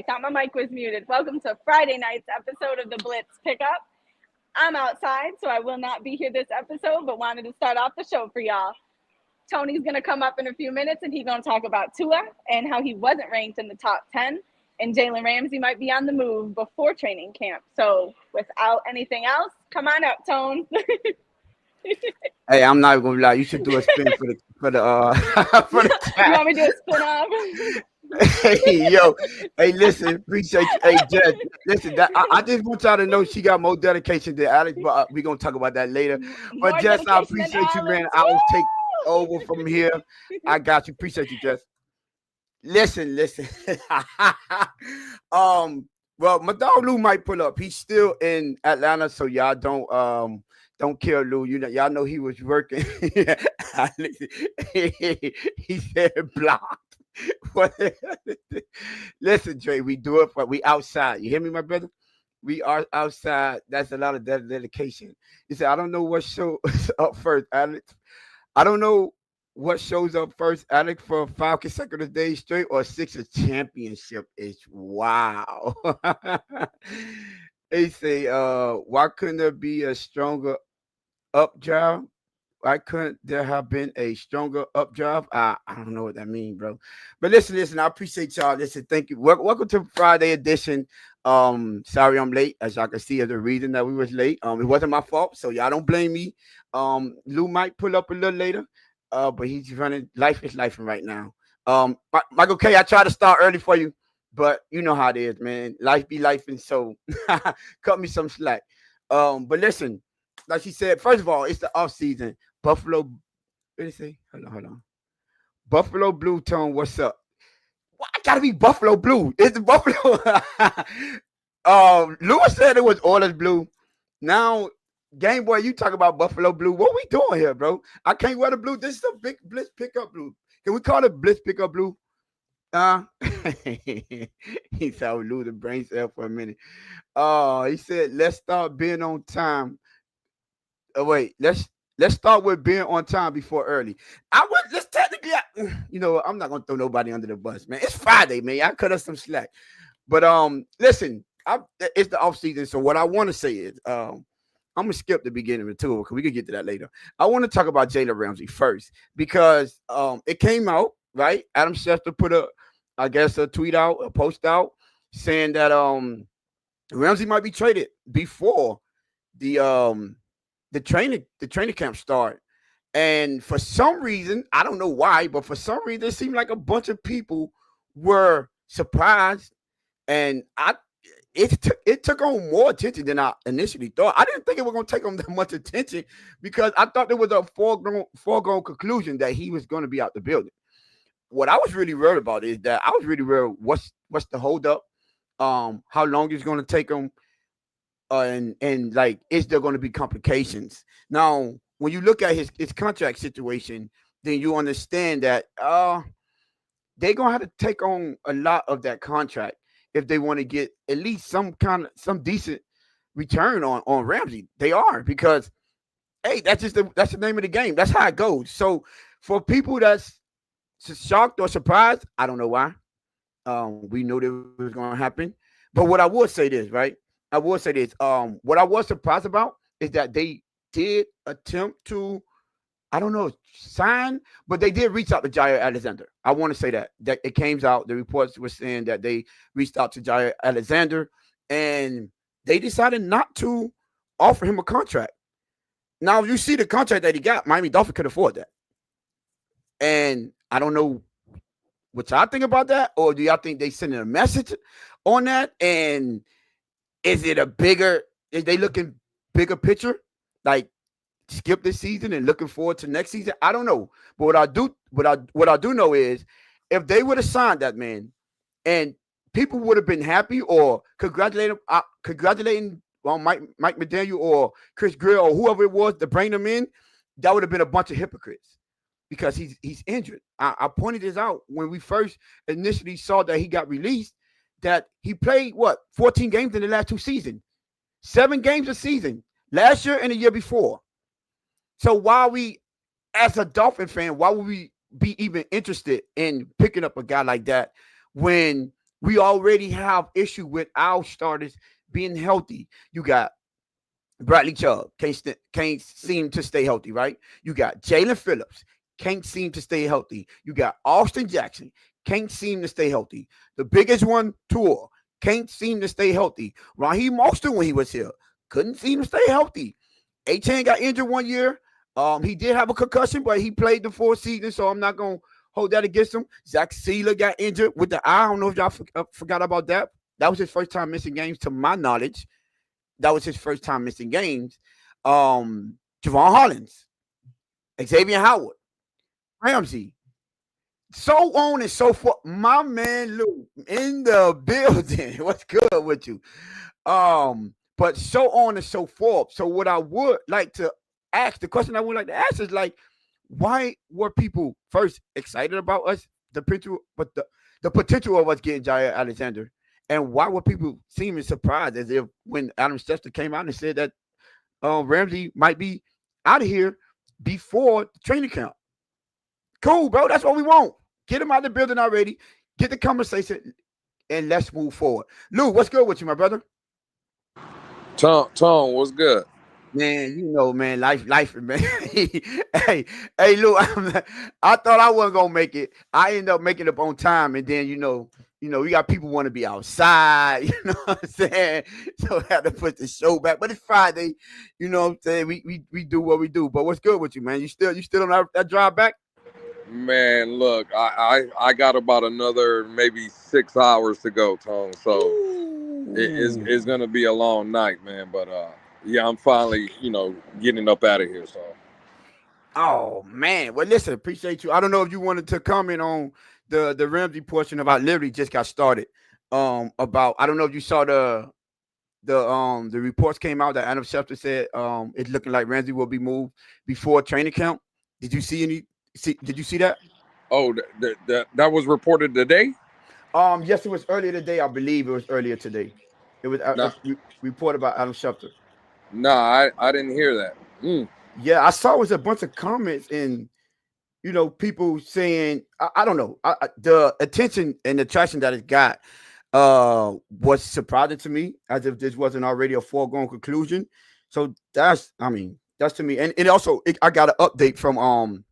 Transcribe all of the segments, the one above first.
I thought my mic was muted. Welcome to Friday night's episode of the Blitz Pickup. I'm outside, so I will not be here this episode, but wanted to start off the show for y'all. Tony's going to come up in a few minutes, and he's going to talk about Tua and how he wasn't ranked in the top 10, and Jalen Ramsey might be on the move before training camp. So without anything else, come on up, Tone. Hey, I'm not gonna lie. You should do a spin for the for the You cat. want me to do a spin off? Hey, yo, hey, listen, appreciate you. Hey, Jess, listen, I just want y'all to know she got more dedication than Alex, but we're gonna talk about that later. But More Jess, I dedication than appreciate you, man. Alex. I will take Woo! over from here. I got you. Appreciate you, Jess. Listen. Well, my dog Lou might pull up. He's still in Atlanta, so y'all don't kill Lou. You know, y'all know he was working. He said blocked. What? Listen, Dre, we do it for we outside. You hear me, my brother? We are outside. That's a lot of dedication. He said, I don't know what show is up first, Alex. I don't know what shows up first, Alex, for 5 consecutive days straight or 6 championship is wow. They say, why couldn't there be a stronger updraft? Why couldn't there have been a stronger updraft? I don't know what that means, bro. But listen, I appreciate y'all. Listen, thank you. Welcome to Friday edition. Sorry I'm late. As y'all can see, there's a reason that we was late. It wasn't my fault, so y'all don't blame me. Lou might pull up a little later. But he's running. Life is life right now. Michael K, I try to start early for you, but you know how it is, man. Life be life, and so cut me some slack. But listen, like she said, first of all, it's the off season. Buffalo, what did they say? Hold on. Buffalo Blue Tone, what's up? Why I gotta be Buffalo Blue? It's the Buffalo. Lewis said it was Oilers Blue. Now, Game Boy, you talk about Buffalo Blue. What we doing here, bro? I can't wear the blue. This is a big Blitz Pickup Blue. Can we call it Blitz Pickup Blue? He said I would lose the brain cell for a minute. Oh, he said, let's start being on time. Oh, wait, let's start with being on time before early. I would let's technically, I'm not gonna throw nobody under the bus, man. It's Friday, man. I cut us some slack. But listen, it's the off season. So what I want to say is, I'm gonna skip the beginning of the tour because we can get to that later. I want to talk about Jalen Ramsey first because it came out right. Adam Schefter put a tweet out, a post out saying that Ramsey might be traded before the training camp start. And for some reason, I don't know why, but for some reason, it seemed like a bunch of people were surprised, and it took on more attention than I initially thought. I didn't think it was going to take on that much attention because I thought there was a foregone conclusion that he was going to be out the building. What I was really worried about is that I was really worried what's the holdup, how long it's going to take him, and like is there going to be complications? Now, when you look at his contract situation, then you understand that they're going to have to take on a lot of that contract if they want to get at least some decent return on Ramsey. They are because hey, that's the name of the game. That's how it goes. So for people that's shocked or surprised, I don't know why. We knew that was going to happen. But what I would say this, right? I will say this. What I was surprised about is that they did attempt to, I don't know, sign, but they did reach out to Jair Alexander. I want to say that it came out. The reports were saying that they reached out to Jair Alexander, and they decided not to offer him a contract. Now, you see the contract that he got, Miami Dolphins could afford that. And I don't know what y'all think about that, or do y'all think they sending a message on that? And is they looking bigger picture? Like skip this season and looking forward to next season? I don't know. But what I do know is if they would have signed that man and people would have been happy or congratulating Mike McDaniel or Chris Greer or whoever it was to bring them in, that would have been a bunch of hypocrites because he's injured. I pointed this out when we first initially saw that he got released, that he played 14 games in the last 2 seasons, 7 games a season, last year and the year before. So why we, as a Dolphin fan, why would we be even interested in picking up a guy like that when We already have issue with our starters being healthy. You got Bradley Chubb can't seem to stay healthy, right? You got Jalen Phillips can't seem to stay healthy. You got Austin Jackson can't seem to stay healthy. The biggest one, Tua, can't seem to stay healthy. Raheem Mostert when he was here couldn't seem to stay healthy. A-Chain got injured one year. He did have a concussion, but he played the full season, so I'm not gonna hold that against him. Zach Sealer got injured with the eye. I don't know if y'all forgot about that. That was his first time missing games, to my knowledge. That was his first time missing games. Javon Hollins, Xavier Howard, Ramsey, so on and so forth. My man Lou in the building. What's good with you? But so on and so forth. So what I would like to ask, the question I would like to ask is like, why were people first excited about us, the potential, but the potential of us getting Jair Alexander, and why were people seeming surprised as if when Adam Schefter came out and said that Ramsey might be out of here before the training camp? Cool, bro. That's what we want. Get him out of the building already. Get the conversation, and let's move forward. Lou, what's good with you, my brother? Tone, what's good? Man, you know, man, life, man. hey, Lou, I thought I wasn't gonna make it. I ended up making it up on time, and then we got people want to be outside. You know what I'm saying? So I had to put the show back. But it's Friday. You know what I'm saying? We do what we do. But what's good with you, man? You still on that drive back? Man, look, I got about another maybe 6 hours to go, Tone. So it's gonna be a long night, man. But yeah, I'm finally getting up out of here. So Oh man. Well, listen, appreciate you. I don't know if you wanted to comment on the Ramsey portion about literally just got started. About I don't know if you saw the reports came out that Adam Schefter said it's looking like Ramsey will be moved before training camp. Did you see any? Did you see that? oh, that was reported today. Yes, it was earlier today. I believe it was earlier today. It was Nah, a report about Adam Schefter. I didn't hear that. Yeah, I saw it was a bunch of comments and people saying I don't know the attention and the traction that it got was surprising to me, as if this wasn't already a foregone conclusion. So that's to me, and also I got an update from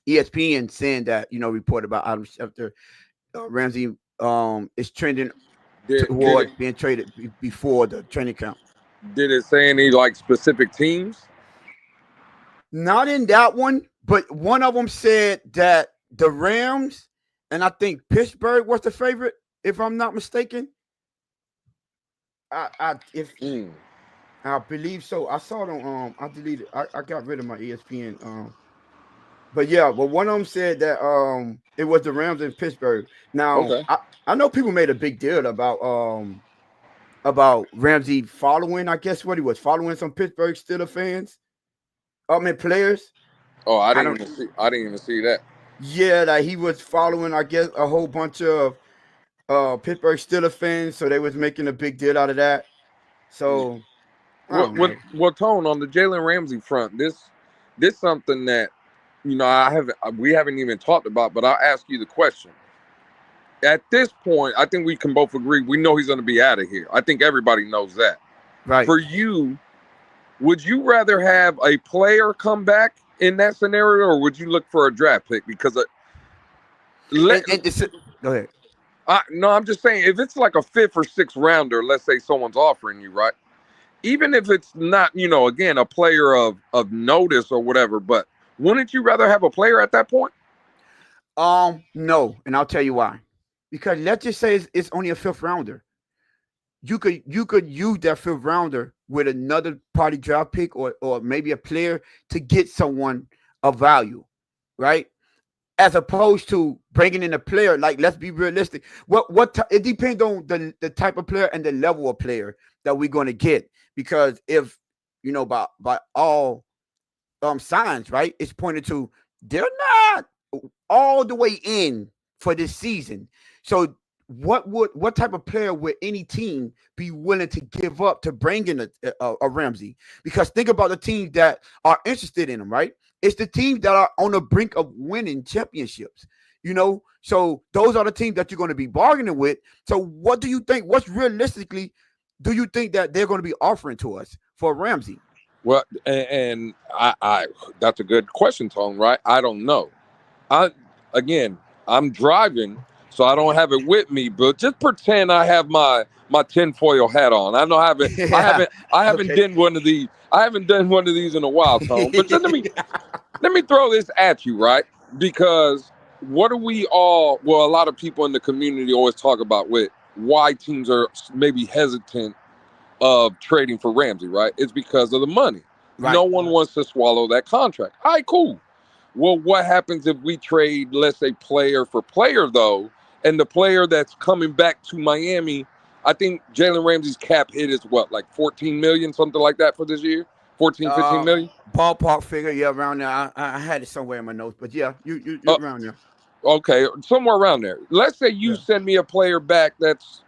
ESPN saying that report about Adam Schefter, Ramsey is trending Did toward being traded before the training camp. it say any like specific teams? Not in that one, but one of them said that the Rams and I think Pittsburgh was the favorite, if I'm not mistaken. If Mm. I believe so. I saw it on I deleted I got rid of my ESPN but yeah, but one of them said that it was the Rams in Pittsburgh. Now Okay. I know people made a big deal about Ramsey following, I guess what he was following some Pittsburgh Steelers fans. I mean players. Oh, I don't I didn't even see that. Yeah, like he was following, I guess, a whole bunch of Pittsburgh Steelers fans, so they was making a big deal out of that. So I don't know. What Tone on the Jalen Ramsey front? This something that we haven't even talked about, but I'll ask you the question. At this point, I think we can both agree we know he's going to be out of here. I think everybody knows that. Right. For you, would you rather have a player come back in that scenario, or would you look for a draft pick? Because And go ahead. no, I'm just saying if it's like a fifth or sixth rounder, let's say someone's offering you, right? Even if it's not, again, a player of notice or whatever, but wouldn't you rather have a player at that point? No, and I'll tell you why. Because let's just say it's only a fifth rounder. You could use that fifth rounder with another party draft pick or maybe a player to get someone of value, right? As opposed to bringing in a player. Like, let's be realistic. It depends on the type of player and the level of player that we're going to get. Because if by all signs, right, it's pointed to they're not all the way in for this season. So what type of player would any team be willing to give up to bring in a Ramsey? Because think about the teams that are interested in him, right? It's the teams that are on the brink of winning championships. So those are the teams that you're going to be bargaining with. So what do you think? What's realistically do you think that they're going to be offering to us for Ramsey? Well, and I that's a good question, Tone. Right? I don't know. I again, I'm driving, so I don't have it with me. But just pretend I have my tinfoil hat on. I know Yeah. I haven't Okay. done one of these. I haven't done one of these in a while, Tone. But just let me throw this at you, right? Because what do we all? Well, a lot of people in the community always talk about with why teams are maybe hesitant of trading for Ramsey, right? It's because of the money. No Right. one wants to swallow that contract. All right, cool. Well, what happens if we trade, let's say, player for player, though, and the player that's coming back to Miami, I think Jalen Ramsey's cap hit is what, like 14 million, something like that for this year? 14, 15 Uh, million? Ballpark figure, yeah, around there. I had it somewhere in my notes, but yeah, you Uh, around there. okay, somewhere around there. Let's say you Yeah. send me a player back that's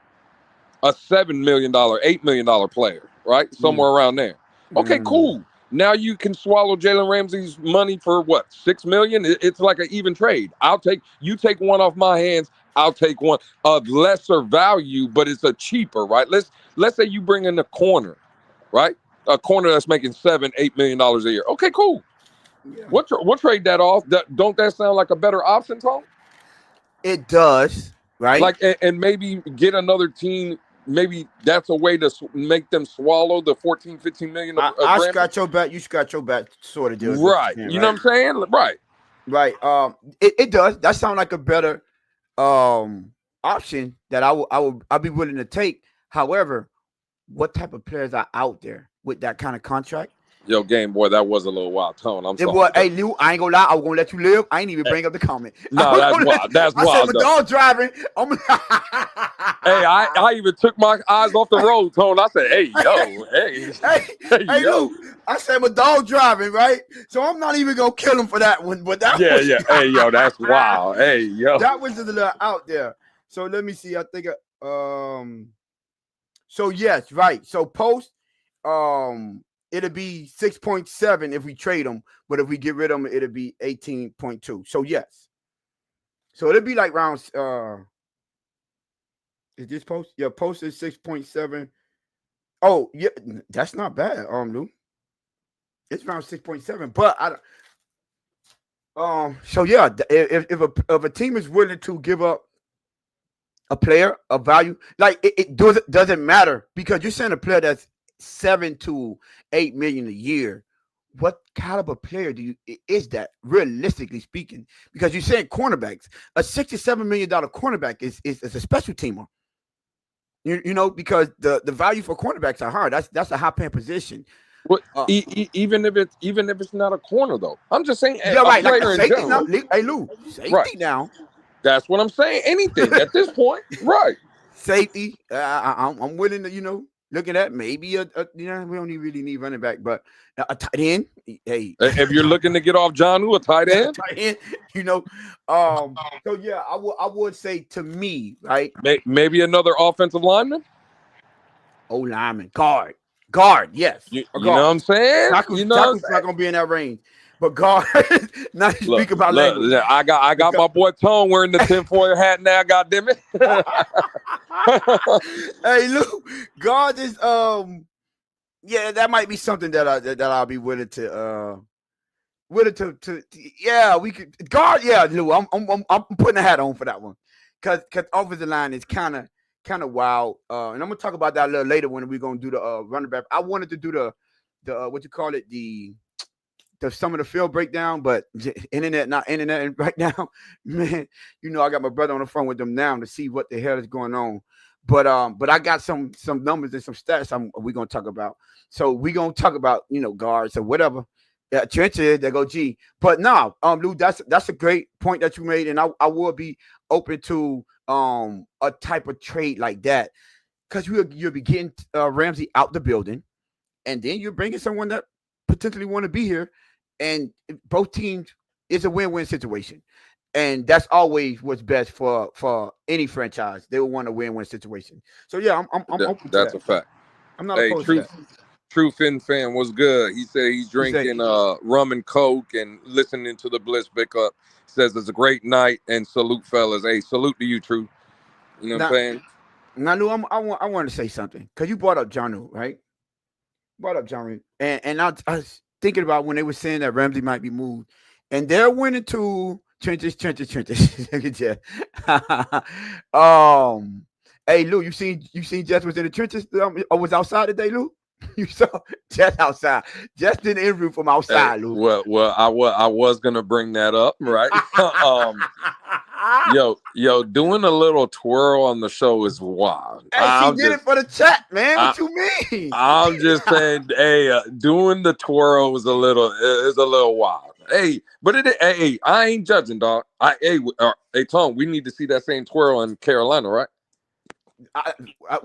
a $7 million, $8 million player, right? Mm, Somewhere around there. Okay, mm. cool. Now you can swallow Jalen Ramsey's money for what, 6 million? It's like an even trade. You take one off my hands, I'll take one of lesser value, but it's a cheaper, right? Let's say you bring in a corner, right? A corner that's making $7, $8 million a year. Okay, cool. Yeah. We'll trade that off. Don't that sound like a better option, Tom? It does, right? Like, and maybe get another team. Maybe that's a way to make them swallow the 14, 15 million of I Ramsey. scratch your back, you scratch your back, sort of deal is what Right. you're saying, You know right? what I'm saying? Right. Right. It does. That sounds like a better option that I'll be willing to take. However, what type of players are out there with that kind of contract? Yo, game boy, that was a little wild tone. I'm It sorry. was, hey Lou, I ain't gonna lie, I was gonna let you live. I ain't even bring up the comment. No, that's wild. That's I said wild my though. dog driving. Hey, I even took my eyes off the road, Tone. I said, hey, yo, hey, hey yo. Lou, I said my dog driving, right? So I'm not even gonna kill him for that one. But that Yeah, was yeah. Hey, yo, that's wild. Hey, yo. that was a little out there. So let me see. I think so yes, right. So post it'll be 6.7 if we trade them, but if we get rid of them, it'll be 18.2. So yes. So it'll be like round is this post? Yeah, post is 6.7. Oh, yeah, that's not bad, Lou. It's around 6.7. But I so yeah, if a team is willing to give up a player of value, like it doesn't matter because you're saying a player that's 7 to 8 million a year. What caliber player is that realistically speaking? Because you're saying cornerbacks, a $67 million cornerback is a special teamer. Because the value for cornerbacks are hard. That's a high paying position. What, even if it's not a corner though, I'm just saying Yeah, a right. Like a player in safety now. general. Hey Lou, safety Right. now. That's what I'm saying. Anything at this point, right? Safety. I'm willing to look at that. Maybe we don't really need running back, but a tight end. Hey, If you're looking to get off John Who, a tight end, tight end. So yeah, I would say to me, right? maybe another offensive lineman. Oh, lineman, guard, yes, You a know what guard. I'm saying? You know what I'm Tackle's not saying? gonna be in that range, but guard. Now you Look, speak about language. I got my boy Tone wearing the tinfoil hat now. God damn it! Hey, Lou, guard is yeah, that might be something that I'll be willing to yeah, we could guard. Yeah, Lou, I'm putting a hat on for that one because offensive line is kind of wild. And I'm gonna talk about that a little later when we're gonna do the running back. I wanted to do the what you call it, the some of the field breakdown, but internet not internet right now, man. I got my brother on the phone with them now to see what the hell is going on. But I got some numbers and some stats we're gonna talk about. So we're gonna talk about guards or whatever. Yeah, trenches, they go G. But no, Lou, that's a great point that you made, and I will be open to a type of trade like that because you'll be getting Ramsey out the building, and then you're bringing someone that potentially want to be here, and both teams is a win-win situation, and that's always what's best for any franchise. They will want a win-win situation. So yeah, I'm open to That's that. a fact. I'm not Hey, opposed to that. True Fin fan was good. He said he's He said, drinking rum and coke and listening to the Bliss pick up. says it's a great night and salute, fellas. Hey, salute to you, True. You know what I'm Now, saying? now, Lou, I want to say something because you brought up John, right? Brought up John, and I was thinking about when they were saying that Ramsey might be moved, and they're winning to trenches. Look at Jeff. Hey Lou, you seen Jess was in the trenches or was outside today, Lou? You saw Jess outside. Jess did an interview from Hey, outside, Lou. I was gonna bring that up, right? Yo, doing a little twirl on the show is wild. Hey, she did it for the chat, man. I, What you mean? I'm just saying, hey, doing the twirl is a little wild. Hey, but hey, I ain't judging, dog. Hey, Tom, we need to see that same twirl in Carolina, right?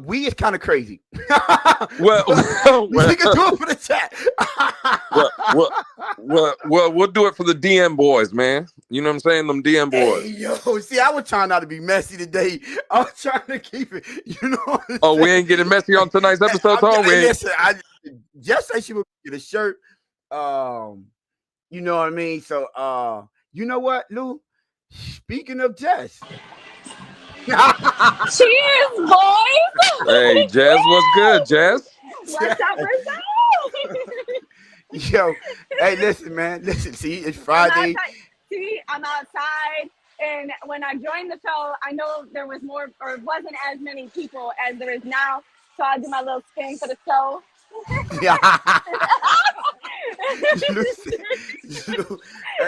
We is kind of crazy. Well, we can do it for the chat. we'll do it for the DM boys, man. You know what I'm saying? Them DM boys. Hey, yo, see, I was trying not to be messy today. I was trying to keep it. You know what I'm saying? We ain't getting messy on tonight's episode, Tom. Listen, I just say she would get a shirt. You know what I mean? So, you know what, Lou? Speaking of Jess. Cheers, boys. Hey, Jess, what's good, Jess? What's up? Yo, hey, listen, man. Listen, see, it's Friday. I'm outside, and when I joined the show, I know there was more, or wasn't as many people as there is now. So I do my little spin for the show.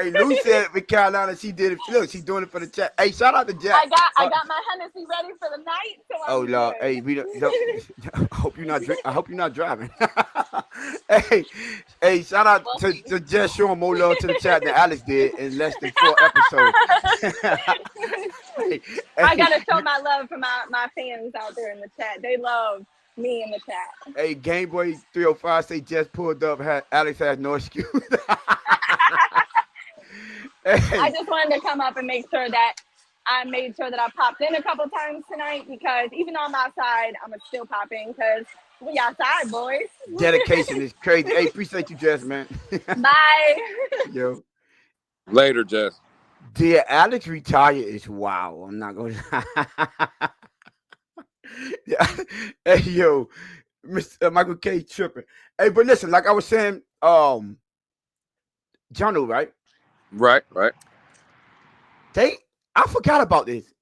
Lou said with Carolina, she did it. Look, she's doing it for the chat. Hey, shout out to Jack. I got my Hennessy ready for the night. So oh Lord, hey, I hope you're not I hope you're not driving. hey, shout out to Jess showing more love to the chat than Alex did in less than 4 episodes. I gotta show my love for my fans out there in the chat. They love me in the chat. Hey, Gameboy 305 say Jess pulled up. Alex has no excuse. I just wanted to come up and make sure that I made sure that I popped in a couple times tonight because even though I'm outside, I'm still popping because we outside, boys. Dedication is crazy. Hey, appreciate you, Jess, man. Bye. Yo. Later, Jess. Did Alex retire? Is wow. I'm not going to. Yeah. Hey, yo. Mr. Michael K. tripping. Hey, but listen, like I was saying, Jono, right? Right. I forgot about this.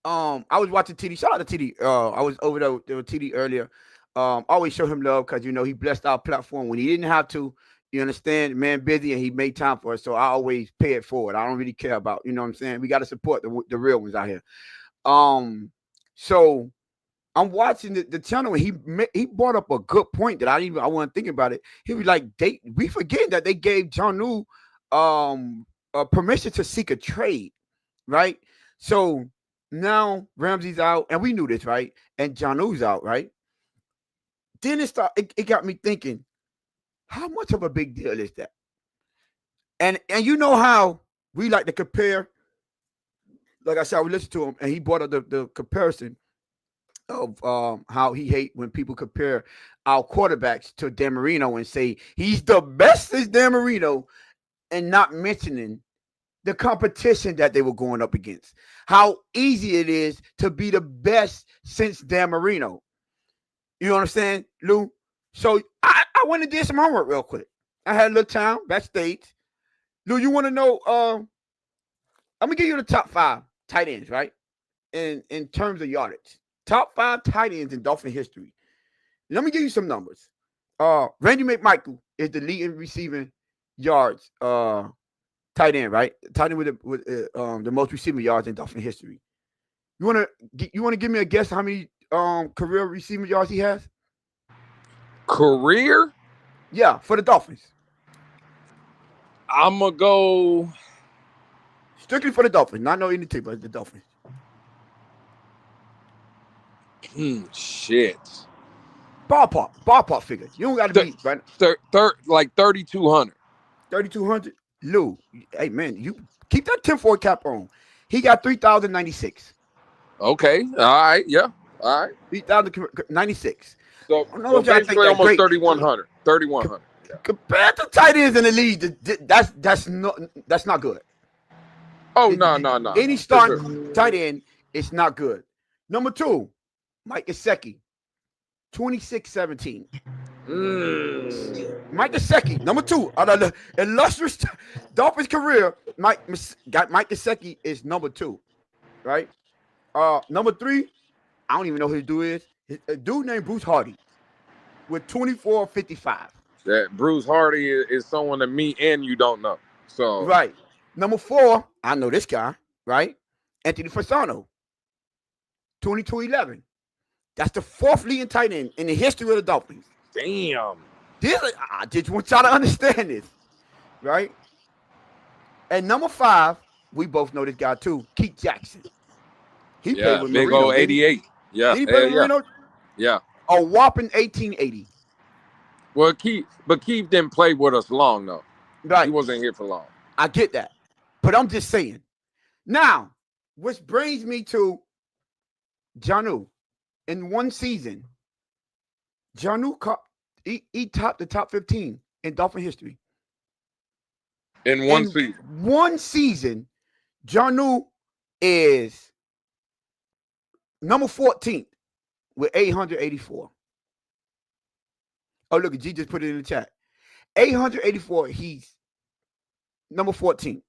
I was watching TD. Shout out to TD. I was over there with TD earlier. Always show him love because he blessed our platform when he didn't have to. You understand, man, busy and he made time for us. So I always pay it forward. I don't really care about, you know what I'm saying. We got to support the real ones out here. So I'm watching the channel and he brought up a good point that I wasn't thinking about it. He was like, we forget that they gave Janu permission to seek a trade, right? So now Ramsey's out, and we knew this, right? And Janu's out, right? Then it got me thinking, how much of a big deal is that? And you know how we like to compare. Like I said, we listened to him, and he brought up the comparison of how he hate when people compare our quarterbacks to Dan Marino and say he's the best as Dan Marino, and not mentioning the competition that they were going up against. How easy it is to be the best since Dan Marino. You know what I'm saying, Lou? So I went and did some homework real quick. I had a little time backstage. Lou, you want to know? I'm gonna give you the top 5 tight ends, right? In terms of yardage, top 5 tight ends in Dolphin history. Let me give you some numbers. Randy McMichael is the leading receiving yards tight end, right? Tight end with the most receiving yards in Dolphin history. You want to give me a guess how many career receiving yards he has? Career? Yeah, for the Dolphins. I'm gonna go strictly for the Dolphins, not no any team, but the Dolphins. Shit. Ballpark figure. You don't got to be right. Like 3,200. 3,200. Lou, hey man, you keep that 10-4 cap on. He got 3,096. Okay. All right. Yeah. All right. 3,096. So basically almost 3,100. 3,100. Yeah. Compared to tight ends in the league, that's not good. Oh, no. Any For sure. starting tight end, it's not good. Number 2, Mike Gesicki, 26-17. Mike Gesicki, number 2, out of the illustrious Dolphins career, Mike Gesicki is number 2, right? Number 3, I don't even know who his dude is. A dude named Bruce Hardy with 24-55. That Bruce Hardy is someone that me and you don't know. So Right. Number 4, I know this guy, right? Anthony Fasano, 22-11. That's the 4th leading tight end in the history of the Dolphins. damn. I just want y'all to understand this, right? And number 5, we both know this guy too, Keith Jackson. He played with big Marino. old 88. Yeah. Did he play with Marino? Yeah. A whopping 1880. Well, Keith didn't play with us long though. Right. He wasn't here for long. I get that. But I'm just saying. Now, which brings me to Jonnu. In one season, Jonnu he topped the top 15 in Dolphin history. In one season. One season, Jonnu is number 14th with 884. Oh, look, G just put it in the chat. 884, he's number 14.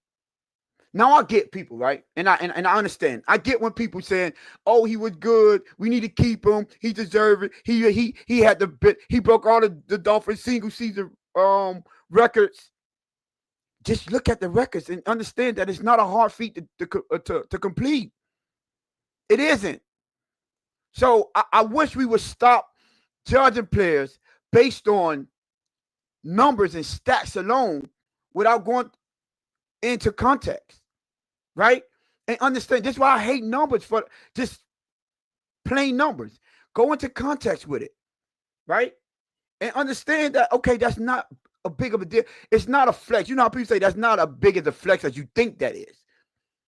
Now I get people, right? And I understand. I get when people saying, "Oh, he was good. We need to keep him. He deserved it. He had the bit. He broke all the Dolphins single season records." Just look at the records and understand that it's not a hard feat to complete. It isn't. So I wish we would stop judging players based on numbers and stats alone without going into context, right? And understand, this is why I hate numbers, for just plain numbers. Go into context with it, right? And understand that, okay, that's not a big of a deal. It's not a flex. You know how people say that's not as big as a flex as you think that is.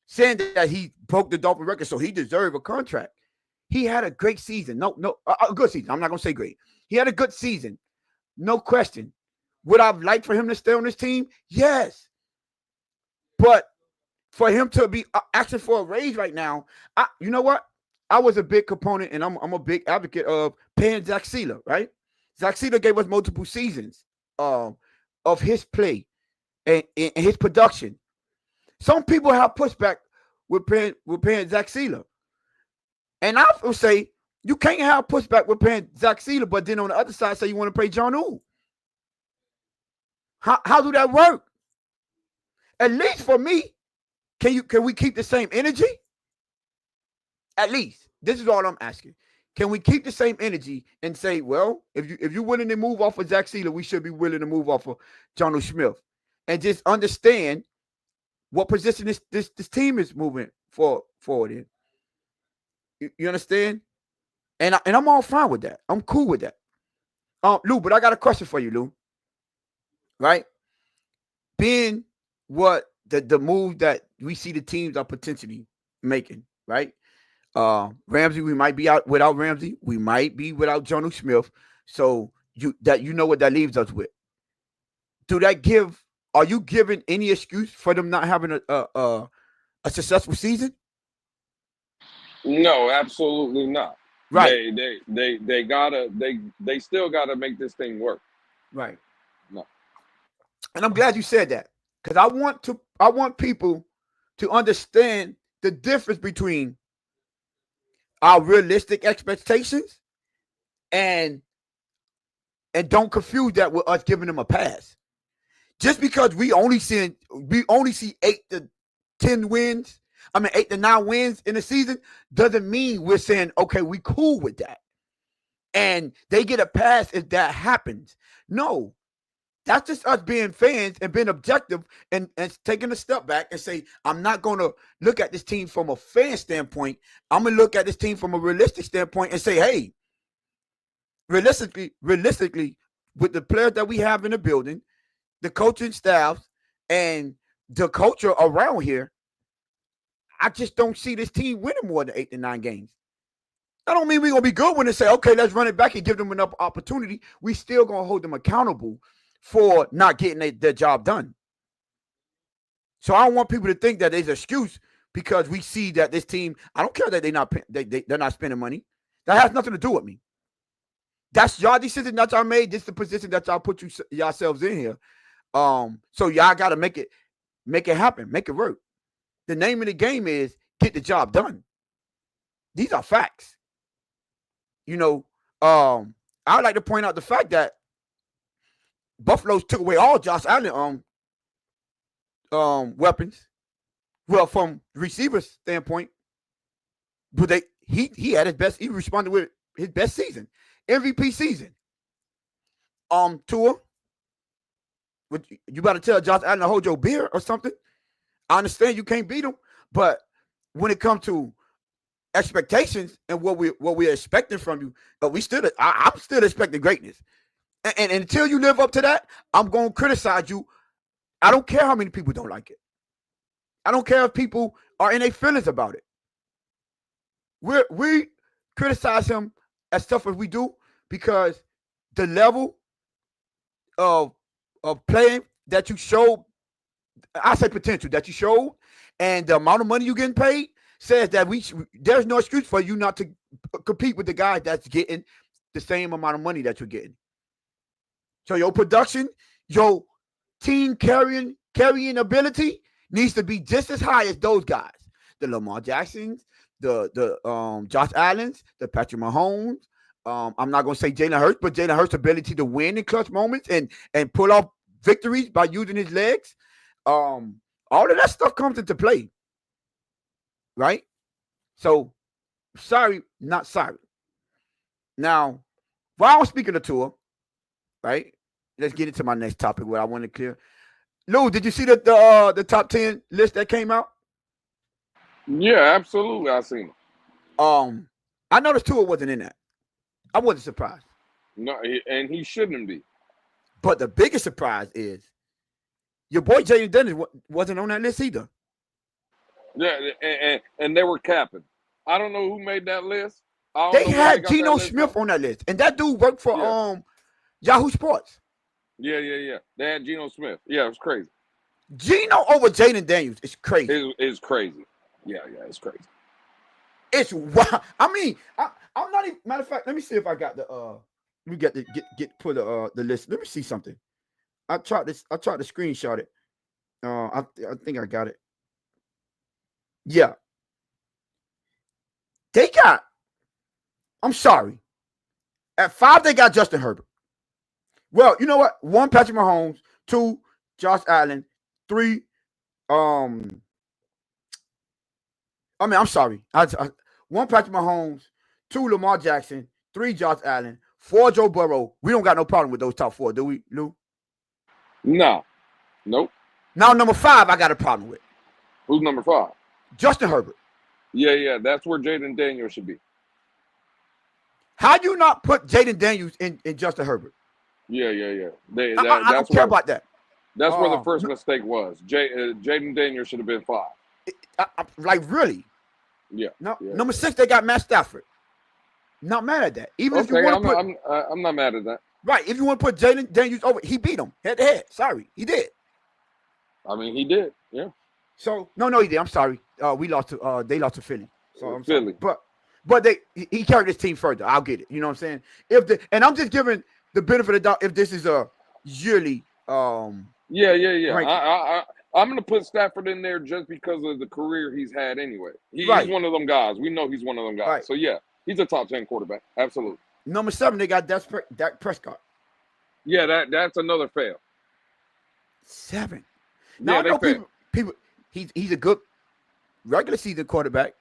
Saying that he broke the Dolphin record, so he deserved a contract. He had a great season. A good season. I'm not going to say great. He had a good season. No question. Would I like for him to stay on this team? Yes. But for him to be asking for a raise right now, you know what? I was a big component, and I'm a big advocate of paying Zach Sealer, right? Zach Sealer gave us multiple seasons of his play and his production. Some people have pushback with paying Zach Sealer. And I will say, you can't have pushback with paying Zach Sealer, but then on the other side say you want to pay Jonnu. How do that work? At least for me, can we keep the same energy? At least. This is all I'm asking. Can we keep the same energy and say, well, if you're willing to move off of Zach Sealer, we should be willing to move off of Jonnu Smith, and just understand what position this team is moving forward in. You understand? And I'm all fine with that. I'm cool with that. Lou, but I got a question for you, Lou. Right? Being what the move that we see the teams are potentially making, right? Ramsey, we might be out without Ramsey. We might be without Jonnu Smith. So you know what that leaves us with. Are you giving any excuse for them not having a successful season? No, absolutely not. Right. They still gotta make this thing work. Right. No. And I'm glad you said that, because I want people to understand the difference between our realistic expectations and don't confuse that with us giving them a pass. Just because we only see 8 to 10 wins, 8 to 9 wins in a season, doesn't mean we're saying, okay, we cool with that. And they get a pass if that happens. No, that's just us being fans and being objective and taking a step back and say, I'm not going to look at this team from a fan standpoint. I'm going to look at this team from a realistic standpoint and say, hey, realistically, with the players that we have in the building, the coaching staff, and the culture around here, I just don't see this team winning more than 8 to 9 games. I don't mean we're going to be good when they say, okay, let's run it back and give them enough opportunity. We still going to hold them accountable for not getting their job done. So I don't want people to think that there's an excuse because we see that this team. I don't care that they're not spending money. That has nothing to do with me. That's y'all decision that y'all made. This is the position that y'all put yourselves in here. So y'all got to make it happen, make it work. The name of the game is get the job done. These are facts. You know, I would like to point out the fact that Buffalo's took away all Josh Allen weapons. Well, from receiver standpoint, but he had his best. He responded with his best season, MVP season. Tua, you about to tell Josh Allen to hold your beer or something? I understand you can't beat him, but when it comes to expectations and what we're expecting from you, I'm still expecting greatness. And until you live up to that, I'm gonna criticize you. I don't care how many people don't like it. I don't care if people are in their feelings about it. We criticize him as tough as we do because the level of playing that you showed, I say potential that you showed, and the amount of money you're getting paid says that there's no excuse for you not to compete with the guy that's getting the same amount of money that you're getting. So your production, your team carrying ability needs to be just as high as those guys. The Lamar Jacksons, the Josh Allens, the Patrick Mahomes. I'm not gonna say Jalen Hurts, but Jalen Hurts' ability to win in clutch moments and pull off victories by using his legs. All of that stuff comes into play. Right? So sorry, not sorry. Now, while I'm speaking of Tua, right? Let's get into my next topic where I want to clear. Lou, did you see the top 10 list that came out? Yeah, absolutely. I seen it. I noticed Tua wasn't in that. I wasn't surprised. No, and he shouldn't be. But the biggest surprise is your boy Jaden Daniels wasn't on that list either. Yeah, and they were capping. I don't know who made that list. They had Geno Smith on that list, and that dude worked for Yahoo Sports. Yeah. They had Geno Smith. Yeah, it was crazy. Geno over Jaden Daniels is crazy. It's crazy. Yeah, it's crazy. It's wild. I mean, I'm not even. Matter of fact, let me see if I got the. We got to get put the list. Let me see something. I tried to screenshot it. I think I got it. Yeah. They got. I'm sorry. At 5, they got Justin Herbert. Well, you know what? 1, Patrick Mahomes. 2, Josh Allen. 3, I'm sorry. 1, Patrick Mahomes. 2, Lamar Jackson. 3, Josh Allen. 4, Joe Burrow. We don't got no problem with those top 4, do we, Lou? No. Nope. Now, number 5, I got a problem with. Who's number 5? Justin Herbert. Yeah. That's where Jaden Daniels should be. How do you not put Jaden Daniels in Justin Herbert? Yeah. I don't care about that. That's where the first mistake was. Jaden Daniels should have been 5. Like, really? Yeah. No, number 6, they got Matt Stafford. Not mad at that. Even if you want to put, I'm not mad at that. Right. If you want to put Jaden Daniels over, he beat him head to head. Sorry, he did. I mean, he did. Yeah. So no, he did. I'm sorry. They lost to Philly. So I'm Philly. Sorry. But he carried his team further. I'll get it. You know what I'm saying? And I'm just giving the benefit of the doubt if this is a yearly Yeah. I'm gonna put Stafford in there just because of the career he's had anyway. He's one of them guys. We know he's one of them guys. Right. So yeah, he's a top 10 quarterback. Absolutely. Number 7, they got Dak Prescott. Yeah, that's another fail. 7. Now I know people he's a good regular season quarterback,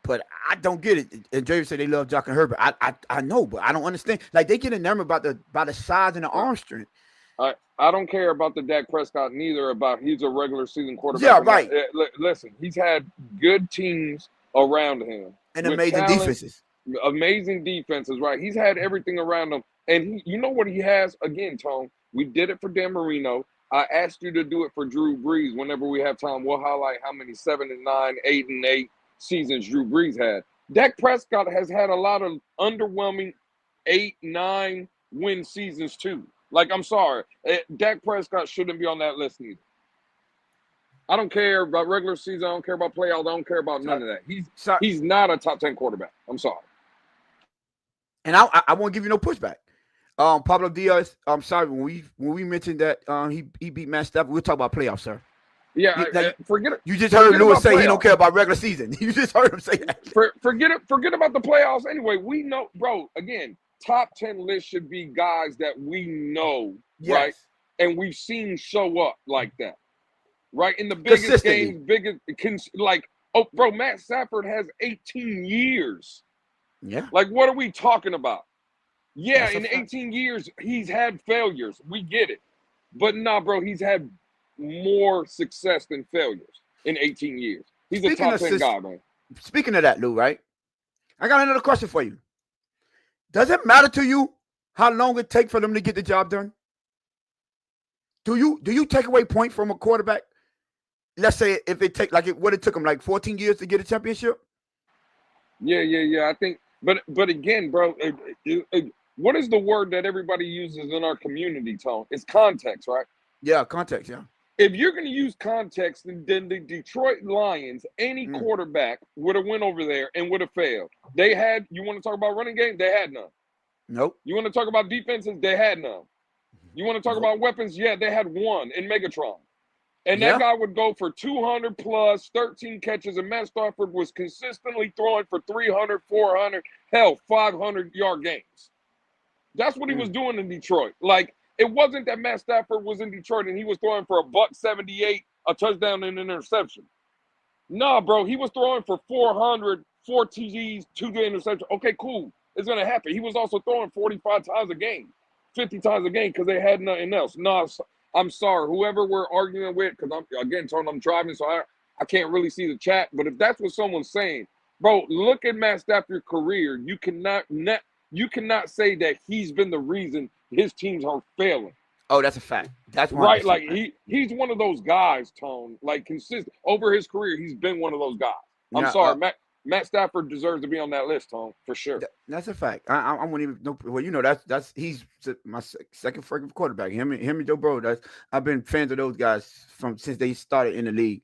but I don't get it. And Jerry said they love Jock and Herbert. I know, but I don't understand. Like, they get enamored by the size and the arm strength. I don't care about the Dak Prescott neither. About he's a regular season quarterback. Yeah, right. Listen, he's had good teams around him and amazing defenses. Amazing defenses, right? He's had everything around him, and you know what he has? Again, Tone, we did it for Dan Marino. I asked you to do it for Drew Brees. Whenever we have time, we'll highlight how many 7-9, 8-8 seasons Drew Brees had. Dak Prescott has had a lot of underwhelming 8-9 win seasons too. Like, I'm sorry, Dak Prescott shouldn't be on that list either. I don't care about regular season. I don't care about playoffs. I don't care about none of that. So, He's not a top 10 quarterback. I'm sorry. and I won't give you no pushback. Pablo Diaz. I'm sorry when we mentioned that he beat Matt Stafford. We'll talk about playoffs, sir. Yeah, forget it. You just heard Lewis say playoffs. he don't care about regular season. You just heard him say that. Forget it. Forget about the playoffs. Anyway, we know, bro. Again, top 10 list should be guys that we know, Yes. right? And we've seen show up like that, right? In the biggest games, bro, Matt Stafford has 18 years. Yeah. Like, what are we talking about? Yeah, That's a in fact. 18 years, he's had failures. We get it. But nah, bro, he's had more success than failures in 18 years. He's Speaking a of top 10 guy, man. Speaking of that, Lou, right? I got another question for you. Does it matter to you how long it takes for them to get the job done? Do you take away points from a quarterback? Let's say if it take what it took them like 14 years to get a championship. Yeah. I think, but again, bro, what is the word that everybody uses in our community, Tone? It's context, right? Yeah, context. Yeah. If you're going to use context, then the Detroit Lions, any quarterback would have went over there and would have failed. They had. You want to talk about running game? They had none. Nope. You want to talk about defenses? They had none. You want to talk about weapons? Yeah, they had one in Megatron. And that guy would go for 200 plus, 13 catches, and Matt Stafford was consistently throwing for 300, 400, hell, 500-yard games. That's what he was doing in Detroit. Like, it wasn't that Matt Stafford was in Detroit and he was throwing for $178, a touchdown and an interception. Nah, bro, he was throwing for 400, 4 TDs, 2 interceptions. Okay, cool. It's going to happen. He was also throwing 45 times a game, 50 times a game because they had nothing else. Nah, I'm sorry, whoever we're arguing with, because I'm driving, so I can't really see the chat. But if that's what someone's saying, bro, look at Matt Stafford's career. You cannot say that he's been the reason his teams are failing. Oh, that's a fact. That's right. Like he's one of those guys, Tone. Like consistent over his career, he's been one of those guys. I'm sorry, Matt Stafford deserves to be on that list, Tone, for sure. That's a fact. I won't even know. Well, you know that's he's my second freaking quarterback. Him and Joe Burrow. I've been fans of those guys since they started in the league.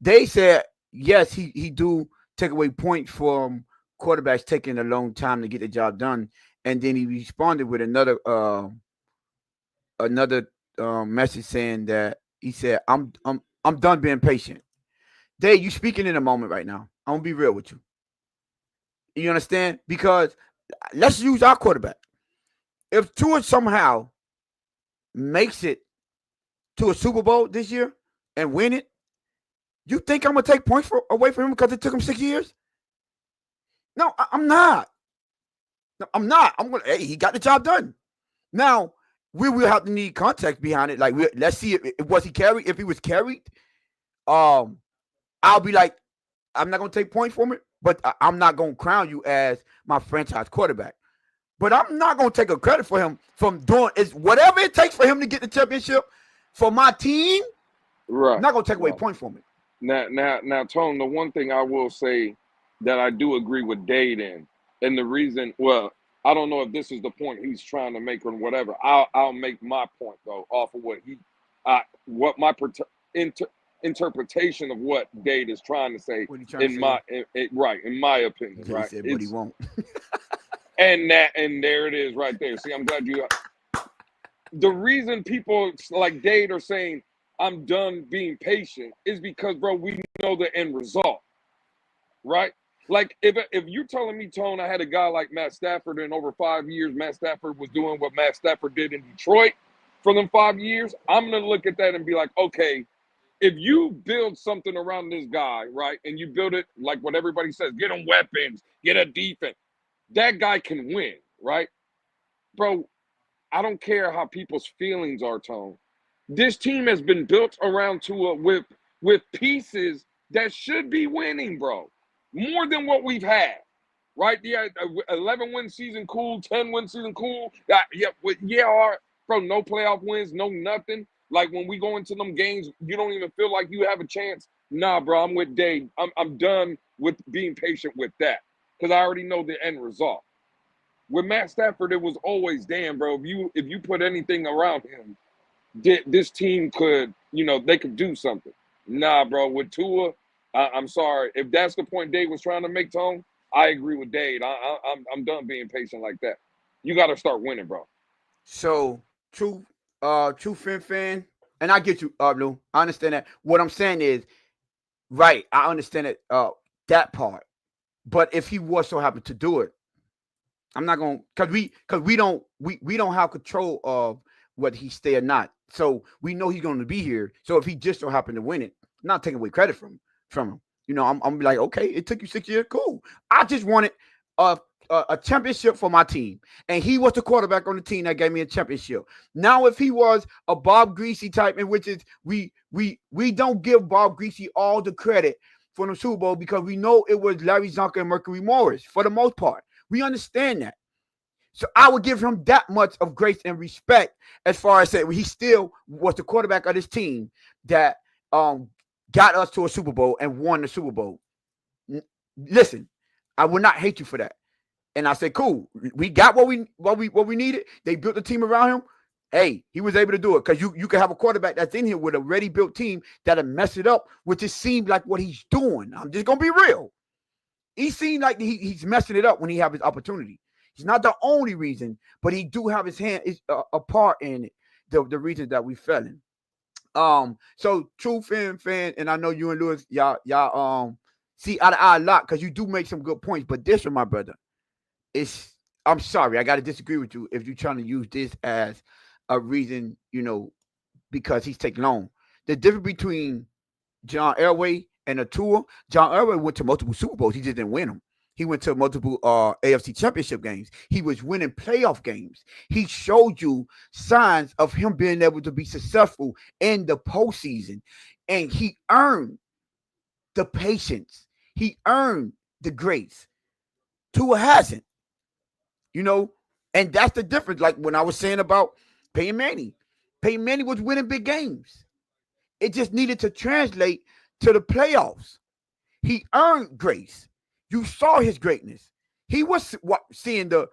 They said yes, he do take away points from quarterbacks taking a long time to get the job done, and then he responded with another message saying that he said I'm done being patient. Dave, you speaking in a moment right now. I'm gonna be real with you. You understand? Because let's use our quarterback. If Tua somehow makes it to a Super Bowl this year and win it, you think I'm gonna take points away from him because it took him 6 years? No, I'm not. No, I'm not. I'm gonna. Hey, he got the job done. Now we will have to need context behind it. Like, let's see if was he carried. If he was carried, I'll be like, I'm not going to take points from it, but I'm not going to crown you as my franchise quarterback. But I'm not going to take a credit for him from doing whatever it takes for him to get the championship for my team. Right. I'm not going to take away points from it. Now, Tone, the one thing I will say that I do agree with Dade in, and the reason, well, I don't know if this is the point he's trying to make or whatever. I'll make my point though off of what my interpretation of what Dade is trying to say in my opinion. He right, said, but he won't. and there it is right there. See, I'm glad you. The reason people like Dade are saying I'm done being patient is because, bro, we know the end result, right? Like if you're telling me, Tone, I had a guy like Matt Stafford and over 5 years, Matt Stafford was doing what Matt Stafford did in Detroit for them 5 years, I'm going to look at that and be like, okay, if you build something around this guy, right, and you build it like what everybody says, get him weapons, get a defense, that guy can win, right? Bro, I don't care how people's feelings are, Tone. This team has been built around Tua with pieces that should be winning, bro. More than what we've had, right? Yeah, 11-win season, cool. 10-win season, cool. All right. Bro, no playoff wins, no nothing. Like when we go into them games, you don't even feel like you have a chance. Nah, bro, I'm with Dave. I'm done with being patient with that because I already know the end result. With Matt Stafford, it was always, damn, bro, if you put anything around him, this team could, they could do something. Nah, bro. With Tua, I'm sorry. If that's the point Dave was trying to make, Tone, I agree with Dave. I'm done being patient like that. You got to start winning, bro. So true fan, and I get you, Lou. I understand that. What I'm saying is, right, I understand it, that part. But if he was so happy to do it, I'm not gonna we don't have control of whether he stay or not. So we know he's gonna be here. So if he just so happened to win it, I'm not taking away credit from him. You know, I'm be like, okay, it took you 6 years, cool. I just wanted a a championship for my team, and he was the quarterback on the team that gave me a championship. Now, if he was a Bob Greasy type, in which is we don't give Bob Greasy all the credit for the Super Bowl because we know it was Larry Zonka and Mercury Morris for the most part. We understand that. So I would give him that much of grace and respect as far as saying he still was the quarterback of this team that got us to a Super Bowl and won the Super Bowl. Listen, I would not hate you for that. And I said, cool, we got what we needed. They built the team around him. Hey, he was able to do it because you can have a quarterback that's in here with a ready built team that'll mess it up, which it seemed like what he's doing. I'm just gonna be real. He seemed like he's messing it up when he have his opportunity. He's not the only reason, but he do have his hand is a part in it. The reason that we fell in. So true fan, and I know you and Lewis, y'all see eye to eye a lot because you do make some good points. But this one, my brother, I'm sorry, I got to disagree with you if you're trying to use this as a reason, because he's taking long. The difference between John Elway and a tour, John Elway went to multiple Super Bowls. He just didn't win them. He went to multiple AFC championship games. He was winning playoff games. He showed you signs of him being able to be successful in the postseason. And he earned the patience. He earned the grace. Tua hasn't. And that's the difference. Like when I was saying about Peyton Manning. Peyton Manning was winning big games. It just needed to translate to the playoffs. He earned grace. You saw his greatness. He was seeing the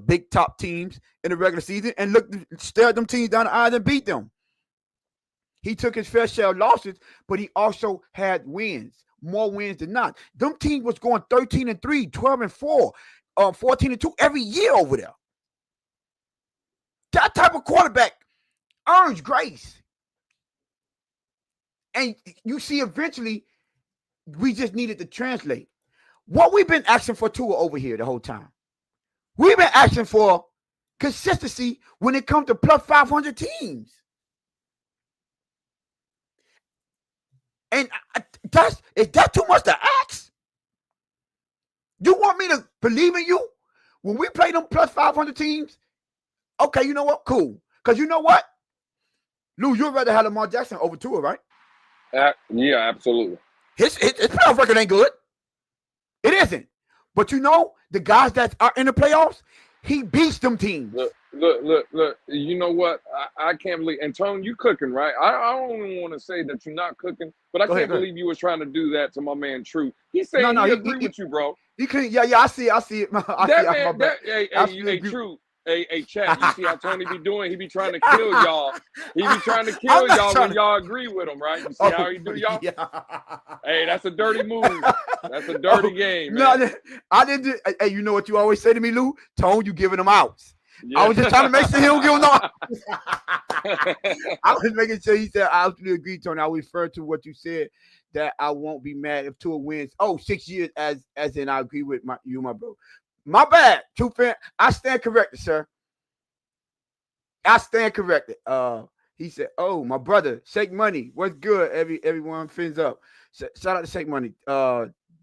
big top teams in the regular season and stared them teams down the eyes and beat them. He took his fair share of losses, but he also had wins, more wins than not. Them teams was going 13-3, 12-4, 14-2 every year over there. That type of quarterback earns grace. And you see, eventually, we just needed to translate. What we've been asking for Tua over here the whole time. We've been asking for consistency when it comes to plus 500 teams. And is that too much to ask? You want me to believe in you when we play them plus 500 teams? Okay, you know what? Cool. Because you know what? Lou, you'd rather have Lamar Jackson over Tua, right? Yeah, absolutely. His playoff record ain't good. It isn't. But the guys that are in the playoffs, he beats them teams. Look. You know what? I can't believe. And Tone, you cooking, right? I don't even want to say that you're not cooking, but I can't believe you was trying to do that to my man True. He's saying he agree with you, bro. You can, yeah. I see it. Hey, True. Hey, chat. You see how Tony be doing? He be trying to kill y'all. He be trying to kill y'all when y'all agree with him, right? You see how he do y'all? Yeah. Hey, that's a dirty move. That's a dirty game, man. No, I didn't. Hey, you know what you always say to me, Lou? Tone, you giving them outs. Yeah. I was just trying to make sure he don't give them no. I was making sure he said, I absolutely agree, Tony. I refer to what you said, that I won't be mad if Tua wins. 6 years, as in I agree with you, my bro. My bad, true fan. I stand corrected, sir. I stand corrected. He said, "Oh, my brother, Shake Money, what's good? Everyone fins up. Shout out to Shake Money."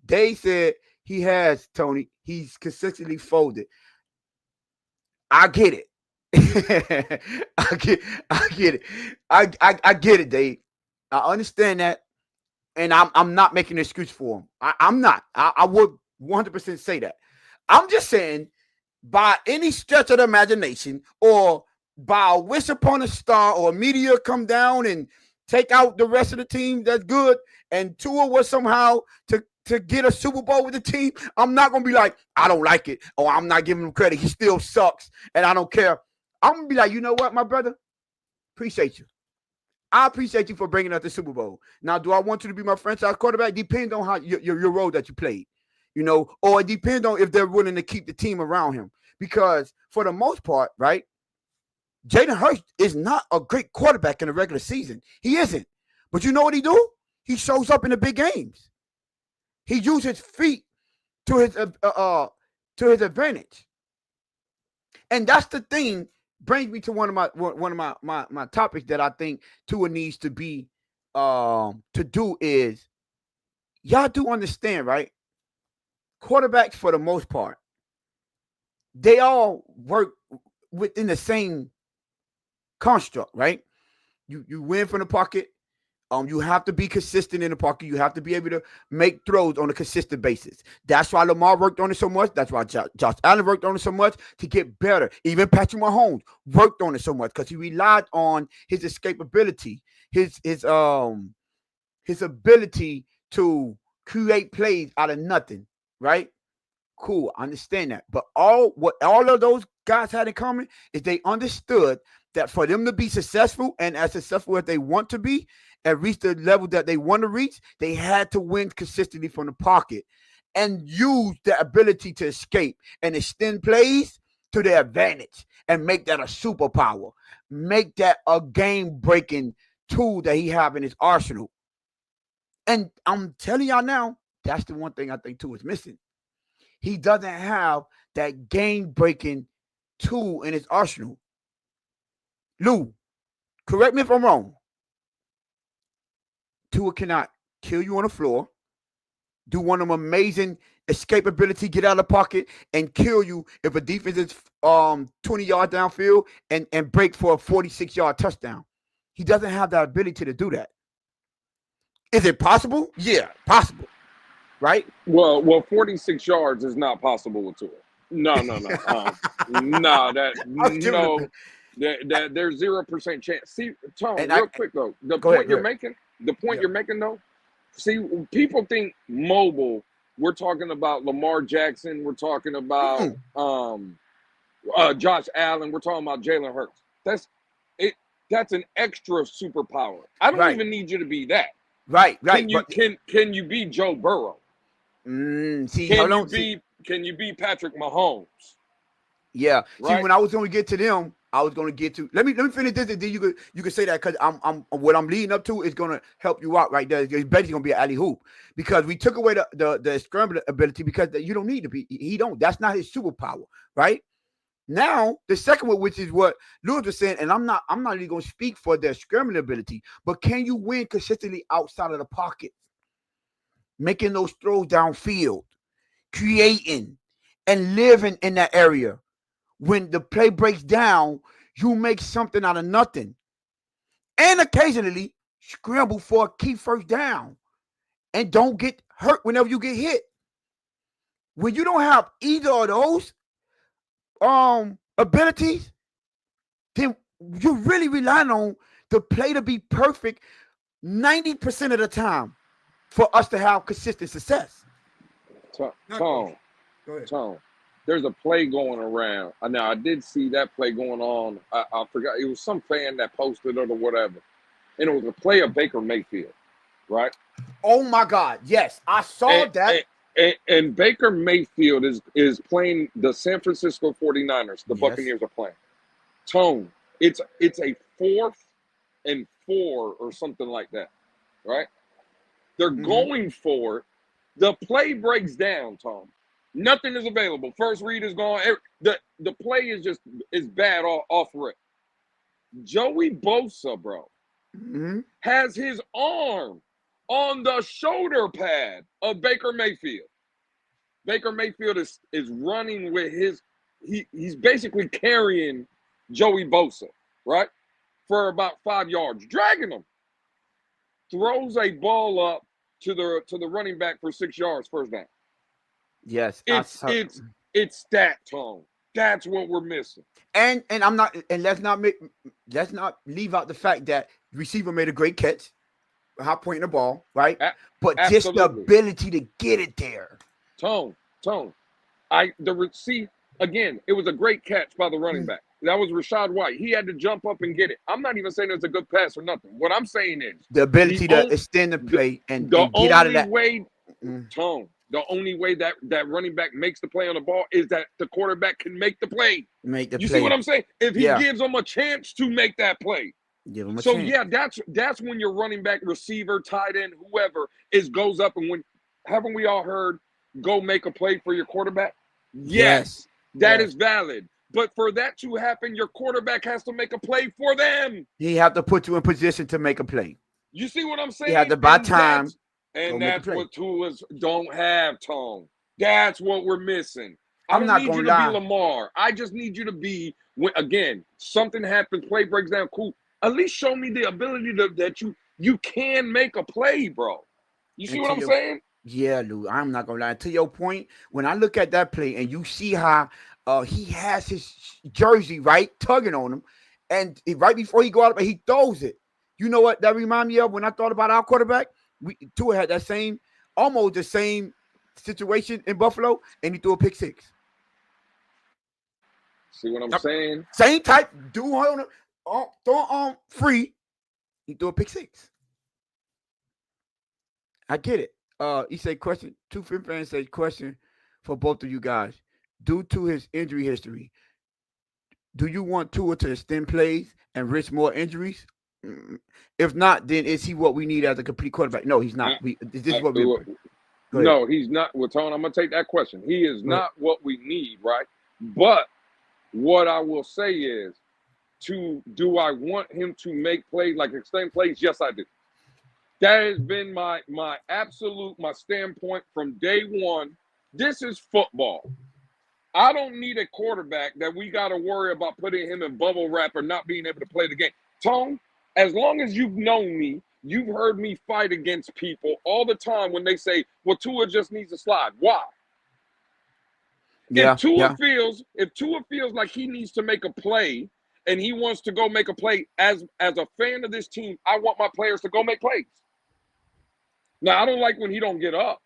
Dave said he has Tony. He's consistently folded. I get it. I get it. I get it, Dave. I understand that, and I'm not making an excuse for him. I'm not. I would 100% say that. I'm just saying, by any stretch of the imagination, or by a wish upon a star, or media come down and take out the rest of the team that's good, and Tua was somehow to get a Super Bowl with the team, I'm not going to be like, I don't like it, or I'm not giving him credit. He still sucks, and I don't care. I'm going to be like, you know what, my brother? Appreciate you. I appreciate you for bringing us the Super Bowl. Now, do I want you to be my franchise quarterback? Depends on how your role that you played, or it depends on if they're willing to keep the team around him. Because for the most part, right, Jalen Hurts is not a great quarterback in the regular season. He isn't. But you know what he do? He shows up in the big games. He uses his feet to his advantage. And that's the thing. Brings me to one of my topics that I think Tua needs to be to do is y'all do understand, right? Quarterbacks for the most part, they all work within the same construct, right? You win from the pocket. You have to be consistent in the pocket. You have to be able to make throws on a consistent basis. That's why Lamar worked on it so much. That's why Josh Allen worked on it so much to get better. Even Patrick Mahomes worked on it so much because he relied on his escapability, his ability to create plays out of nothing, right? Cool, I understand that. But all of those guys had in common is they understood that for them to be successful and as successful as they want to be and reach the level that they want to reach, they had to win consistently from the pocket and use the ability to escape and extend plays to their advantage and make that a superpower. Make that a game-breaking tool that he have in his arsenal. And I'm telling y'all now, that's the one thing I think Tua is missing. He doesn't have that game-breaking tool in his arsenal. Lou, correct me if I'm wrong. Tua cannot kill you on the floor, do one of them amazing escapability, get out of the pocket, and kill you if a defense is 20 yards downfield and break for a 46-yard touchdown. He doesn't have that ability to do that. Is it possible? Yeah, possible. Right? Well, 46 yards is not possible with Tua. No. No, there's 0% chance. See, Tom, quick though, the point you're making though. See, people think mobile. We're talking about Lamar Jackson. We're talking about Josh Allen. We're talking about Jalen Hurts. That's it. That's an extra superpower. I don't even need you to be that. Right. Can you be Joe Burrow? Can you be Patrick Mahomes? Yeah. Right? See, when I was going to get to them, I was going to get to. Let me finish this, and then you could say that because I'm what I'm leading up to is going to help you out right there. It's basically going to be an alley hoop because we took away the scrambling ability because you don't need to be. He don't. That's not his superpower, right? Now the second one, which is what Lewis was saying, and I'm not even going to speak for their scrambling ability, but can you win consistently outside of the pocket, making those throws downfield, creating and living in that area? When the play breaks down, you make something out of nothing. And occasionally scramble for a key first down. And don't get hurt whenever you get hit. When you don't have either of those abilities, then you're really relying on the play to be perfect 90% of the time for us to have consistent success. Tom. There's a play going around. Now, I did see that play going on. I forgot. It was some fan that posted it or whatever. And it was a play of Baker Mayfield, right? Oh, my God. Yes, I saw that. And Baker Mayfield is playing the San Francisco 49ers. The Buccaneers are playing. Tone, it's a 4th and 4 or something like that, right? They're going for it. The play breaks down, Tom. Nothing is available. First read is gone. The play is bad off rip. Joey Bosa, bro, has his arm on the shoulder pad of Baker Mayfield. Baker Mayfield is running with he's basically carrying Joey Bosa, right? For about 5 yards, dragging him. Throws a ball up to the running back for 6 yards, first down. Yes, it's that tone. That's what we're missing. And I'm not. And let's not leave out the fact that receiver made a great catch, high pointing the ball, right? But absolutely. Just the ability to get it there. Tone. Again, it was a great catch by the running back. That was Rashad White. He had to jump up and get it. I'm not even saying it's a good pass or nothing. What I'm saying is the ability to extend the play the and get out of only that. way, Mm. Tone, the only way that running back makes the play on the ball is that the quarterback can make the play. Make the You see what play. I'm saying? If he Yeah, gives them a chance to make that play. give him a So chance. yeah, that's when your running back, receiver, tight end, whoever is goes up and when haven't we all heard go make a play for your quarterback? Yes, Yes, that yes. is valid. But for that to happen, your quarterback has to make a play for them. He have to put you in position to make a play. You see what I'm He have saying? to buy time. Go make a That's play. what Tua's don't have, Tone. That's what we're missing. I I'm don't not need you gonna to be lie. Lamar. I just need you to be when again something happens, play breaks down, cool. At least show me the ability that you can make a play, bro. You see And what to I'm your saying? Yeah, Lou, I'm not gonna lie. To your point, when I look at that play and you see how he has his jersey right tugging on him, and right before he go out, he throws it. You know what that remind me of when I thought about our quarterback? We Tua had that same, almost the same situation in Buffalo, and he threw a pick six. See what I'm Yep. saying? Same type, do throw on free. He threw a pick six. I get it. He said question. Two Fin fans said question for both of you guys. Due to his injury history, do you want Tua to extend plays and risk more injuries? Mm, If not, then is he what we need as a complete quarterback? No, he's I, not. This is what we. Go ahead. no, he's not. Well, Tone, I'm gonna take that question. He is Go ahead. not what we need, right? But what I will say is, do I want him to make plays like extend plays? Yes, I do. That has been my absolute my standpoint from day one. This is football. I don't need a quarterback that we got to worry about putting him in bubble wrap or not being able to play the game. Tone, as long as you've known me, you've heard me fight against people all the time when they say, "Well, Tua just needs to slide." Why? Yeah, yeah, If Tua feels like he needs to make a play and he wants to go make a play as a fan of this team, I want my players to go make plays. Now, I don't like when he don't get up.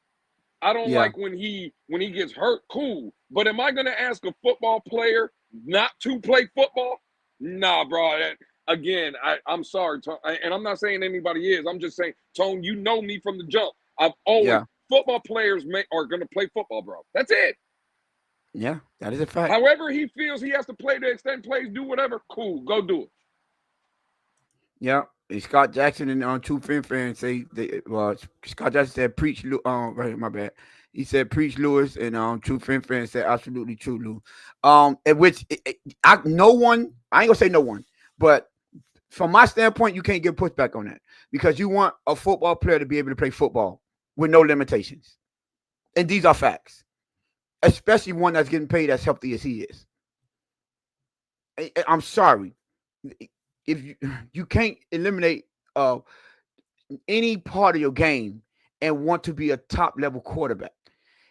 I don't yeah, like when he gets hurt. Cool, but am I going to ask a football player not to play football? Nah, bro. Again, I'm sorry, Tone, and I'm not saying anybody is. I'm just saying, Tone, you know me from the jump. I've always yeah, football players are going to play football, bro. That's it. yeah. That is a fact. However he feels he has to play to extend plays, do whatever. Cool, go do it. Yeah. And Scott Jackson and True Fin fans say Scott Jackson said preach right, my bad. He said preach Lewis, and True Fin fans said absolutely true, Lou. At which no one, I ain't gonna say no one, but from my standpoint, you can't get pushback on that because you want a football player to be able to play football with no limitations. And these are facts, especially one that's getting paid as healthy as he is. I'm sorry. If you can't eliminate any part of your game and want to be a top level quarterback,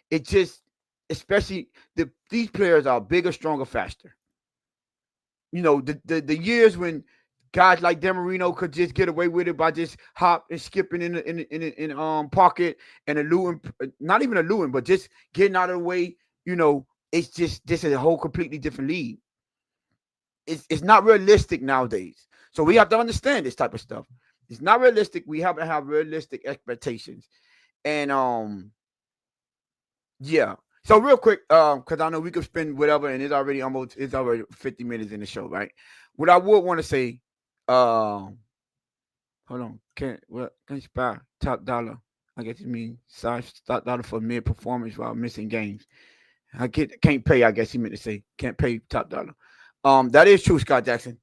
it just, especially these players are bigger, stronger, faster. You know, the years when guys like Demarino could just get away with it by just hop and skipping in pocket and eluding, not even eluding, but just getting out of the way. You know, it's just this is a whole completely different league. It's not realistic nowadays. So we have to understand this type of stuff. It's not realistic. We have to have realistic expectations. And yeah. So real quick, because I know we could spend whatever, and it's already 50 minutes in the show, right? What I would want to say, hold on, can spy top dollar? I guess you mean size top dollar for mid performance while missing games. Can't pay. I guess he meant to say can't pay top dollar. That is true, Scott Jackson.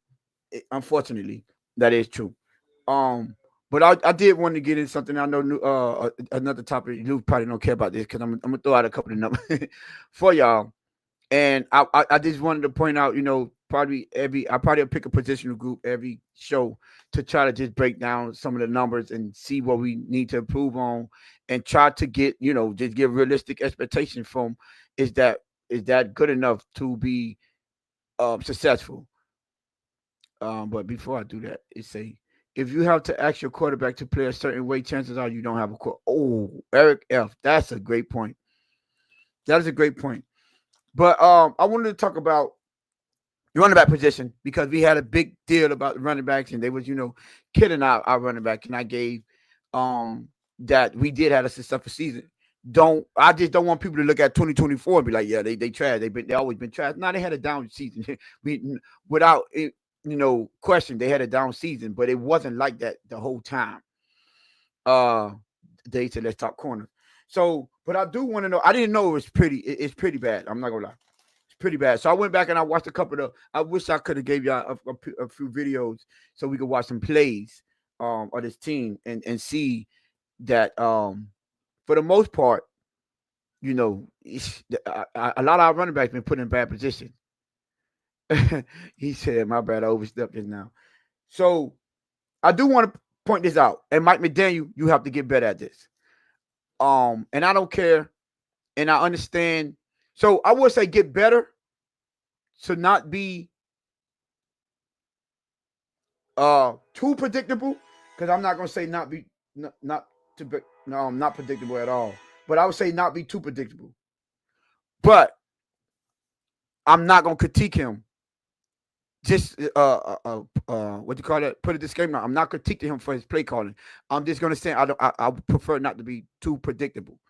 Unfortunately, that is true. Um, but I did want to get in something. I know another topic. You probably don't care about this because I'm gonna throw out a couple of numbers for y'all. And I just wanted to point out, you know, I probably pick a positional group every show to try to just break down some of the numbers and see what we need to improve on, and try to get, you know, just give realistic expectations from is that good enough to be successful. But before I do that, it say if you have to ask your quarterback to play a certain way, chances are you don't have a quarter. Oh, Eric F. That's a great point. That is a great point. But I wanted to talk about running back position, because we had a big deal about the running backs, and they was, killing our running back. And I gave that we did have a successful season. I just don't want people to look at 2024 and be like, yeah, they trash. They always been trash. No, they had a down season. we without it, question, they had a down season, but it wasn't like that the whole time. Uh they said let's talk corners. So, but I do want to know. I didn't know it was pretty. It's pretty bad. I'm not gonna lie. It's pretty bad. So I went back and I watched a couple of. I wish I could have gave y'all a few videos so we could watch some plays of this team and see that for the most part, a lot of our running backs been put in bad position. He said, "My bad, I overstepped it now." So I do want to point this out. And Mike McDaniel, you have to get better at this. And I don't care, and I understand. So I would say get better to not be too predictable, because I'm not gonna say not be not to be no, not predictable at all. But I would say not be too predictable. But I'm not gonna critique him. Just what you call it? Put a disclaimer. I'm not critiquing him for his play calling. I'm just gonna say I prefer not to be too predictable.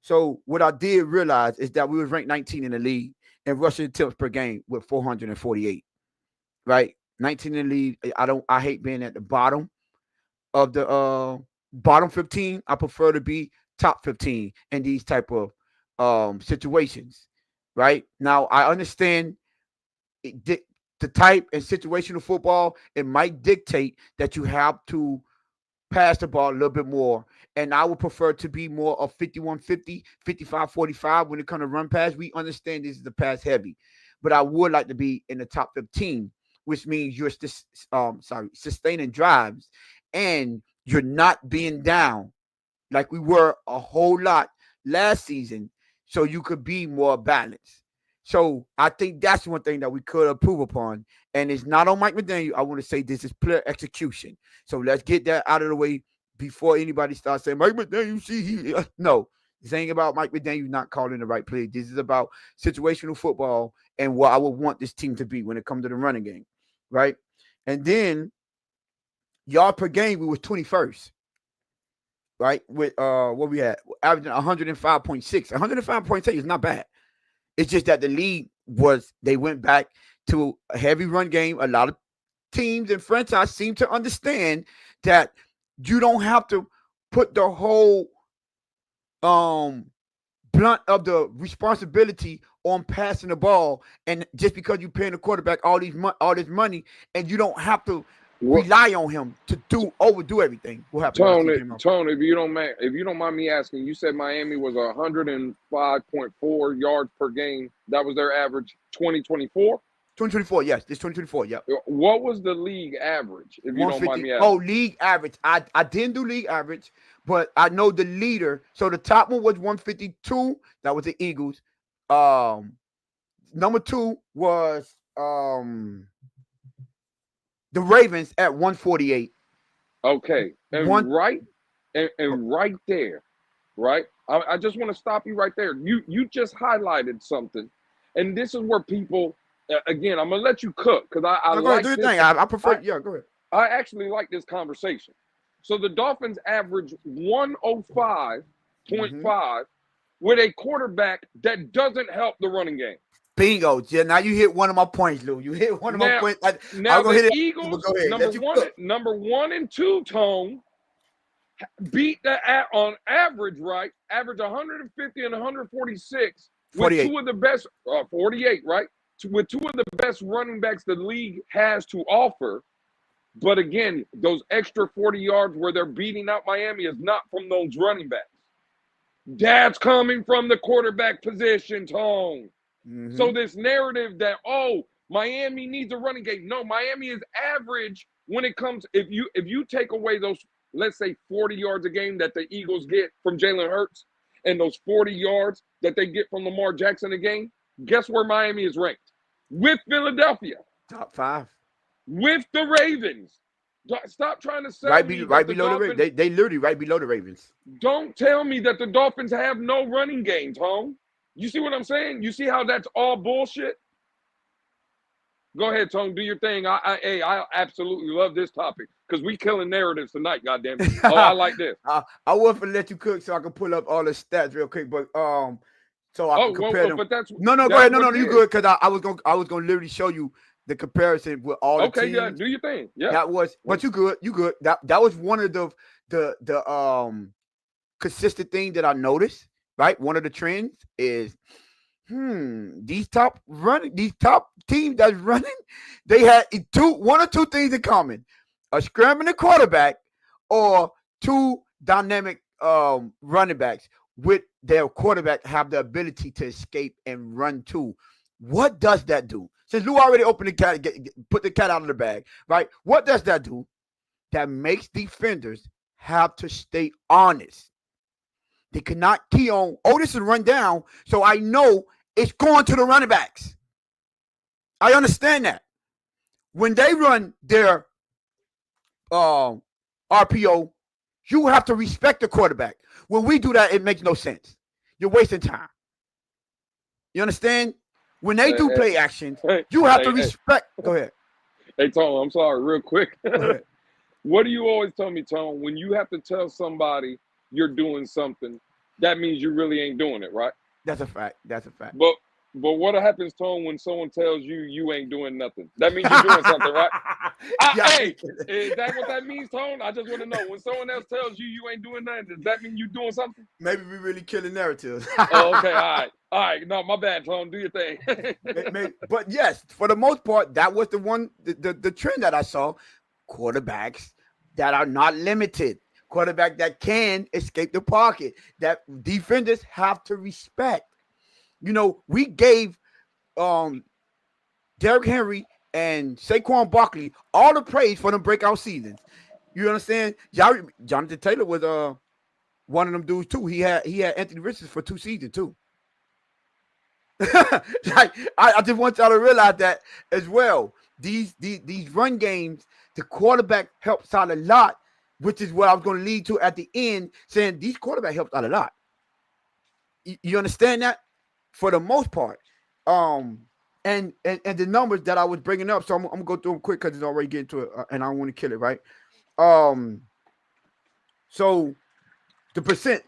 So what I did realize is that we was ranked 19 in the league in rushing attempts per game with 448. Right, 19 in the league. I hate being at the bottom of the bottom 15. I prefer to be top 15 in these type of situations. Right now, I understand the type and situational football. It might dictate that you have to pass the ball a little bit more. And I would prefer to be more of 51-50, 55-45 when it comes to run pass. We understand this is the pass heavy, but I would like to be in the top 15, which means you're sustaining drives and you're not being down like we were a whole lot last season, so you could be more balanced. So I think that's one thing that we could improve upon. And it's not on Mike McDaniel. I want to say this is player execution. So let's get that out of the way before anybody starts saying, Mike McDaniel, no. This ain't about Mike McDaniel not calling the right play. This is about situational football and what I would want this team to be when it comes to the running game. Right? And then yard per game, we was 21st. Right? With what we had, averaging 105.6. 105.6 is not bad. It's just that the league they went back to a heavy run game. A lot of teams and franchises seem to understand that you don't have to put the whole blunt of the responsibility on passing the ball, and just because you're paying the quarterback all this money, and you don't have to rely on him to overdo everything. What happened? Tone, if you don't mind me asking, you said Miami was 105.4 yards per game. That was their average 2024? 2024, yes. This 2024, yep. What was the league average, if you don't mind me asking? Oh, league average. I didn't do league average, but I know the leader. So the top one was 152. That was the Eagles. Number 2 was the Ravens at 148. Okay. And right there, right? I just want to stop you right there. You just highlighted something. And this is where people, again, I'm going to let you cook, because I like do your this. thing. I prefer, yeah, go ahead. I actually like this conversation. So the Dolphins average 105.5 with a quarterback that doesn't help the running game. Bingo. Yeah, now you hit one of my points, Lou. You hit one of my points. Now the Eagles, number 1 and 2, Tone, beat on average, right? Average 150 and 146 with 2 of the best, 48, right? With 2 of the best running backs the league has to offer. But again, those extra 40 yards where they're beating out Miami is not from those running backs. That's coming from the quarterback position, Tone. Mm-hmm. So this narrative that, Miami needs a running game. No, Miami is average when it comes, if you take away those, let's say 40 yards a game that the Eagles get from Jalen Hurts and those 40 yards that they get from Lamar Jackson a game, guess where Miami is ranked? With Philadelphia. Top 5. With the Ravens. Stop trying to say right below the Ravens. They literally right below the Ravens. Don't tell me that the Dolphins have no running game, Tom. You see what I'm saying? You see how that's all bullshit? Go ahead, Tone. Do your thing. I absolutely love this topic because we killing narratives tonight. Goddamn it! Oh, I like this. I want to let you cook so I can pull up all the stats real quick, but so I can Oh, compare them. but No, go that's ahead. No, what no, it you is. good because I was gonna literally show you the comparison with all the Okay, yeah. teams. Do your thing. Yeah. That was, but you good. That was one of the consistent thing that I noticed. Right, one of the trends is these top teams that's running, they had one or two things in common: a scrambling quarterback or two dynamic running backs with their quarterback have the ability to escape and run too. What does that do? Since Lou already opened the cat, put the cat out of the bag, right? What does that do? That makes defenders have to stay honest. They cannot key on, this is run down, so I know it's going to the running backs. I understand that. When they run their RPO, you have to respect the quarterback. When we do that, it makes no sense. You're wasting time. You understand? When they do play actions, you have to respect. Go ahead. Hey, Tone, I'm sorry, real quick. Go ahead. What do you always tell me, Tone? When you have to tell somebody you're doing something, that means you really ain't doing it, right? That's a fact. But what happens, Tone, when someone tells you you ain't doing nothing? That means you're doing something, right? Hey, is that what that means, Tone? I just want to know. When someone else tells you you ain't doing nothing, does that mean you doing something? Maybe we really killing narratives. Oh, okay, all right. No, my bad, Tone. Do your thing. But yes, for the most part, that was the trend that I saw. Quarterbacks that are not limited. Quarterback that can escape the pocket, that defenders have to respect. We gave Derrick Henry and Saquon Barkley all the praise for them breakout seasons. You understand? Jonathan Taylor was one of them dudes too. He had Anthony Richardson for 2 seasons too. Like I just want y'all to realize that as well. These run games, the quarterback helps out a lot, which is what I was going to lead to at the end, saying these quarterback helps out a lot. You understand that? For the most part. And the numbers that I was bringing up, so I'm gonna go through them quick because it's already getting to it, and I don't want to kill it, right? So the percent,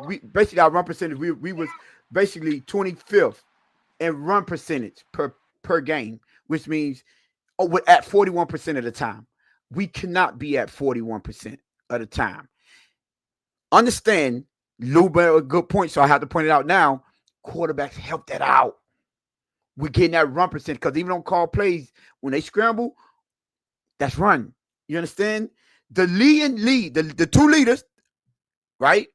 we basically our run percentage, we was basically 25th in run percentage per game, which means we're at 41% of the time. We cannot be at 41% of the time. Understand, Lou made a good point, so I have to point it out now. Quarterbacks help that out. We're getting that run percent because even on call plays, when they scramble, that's run. You understand? The lead, the two leaders, right?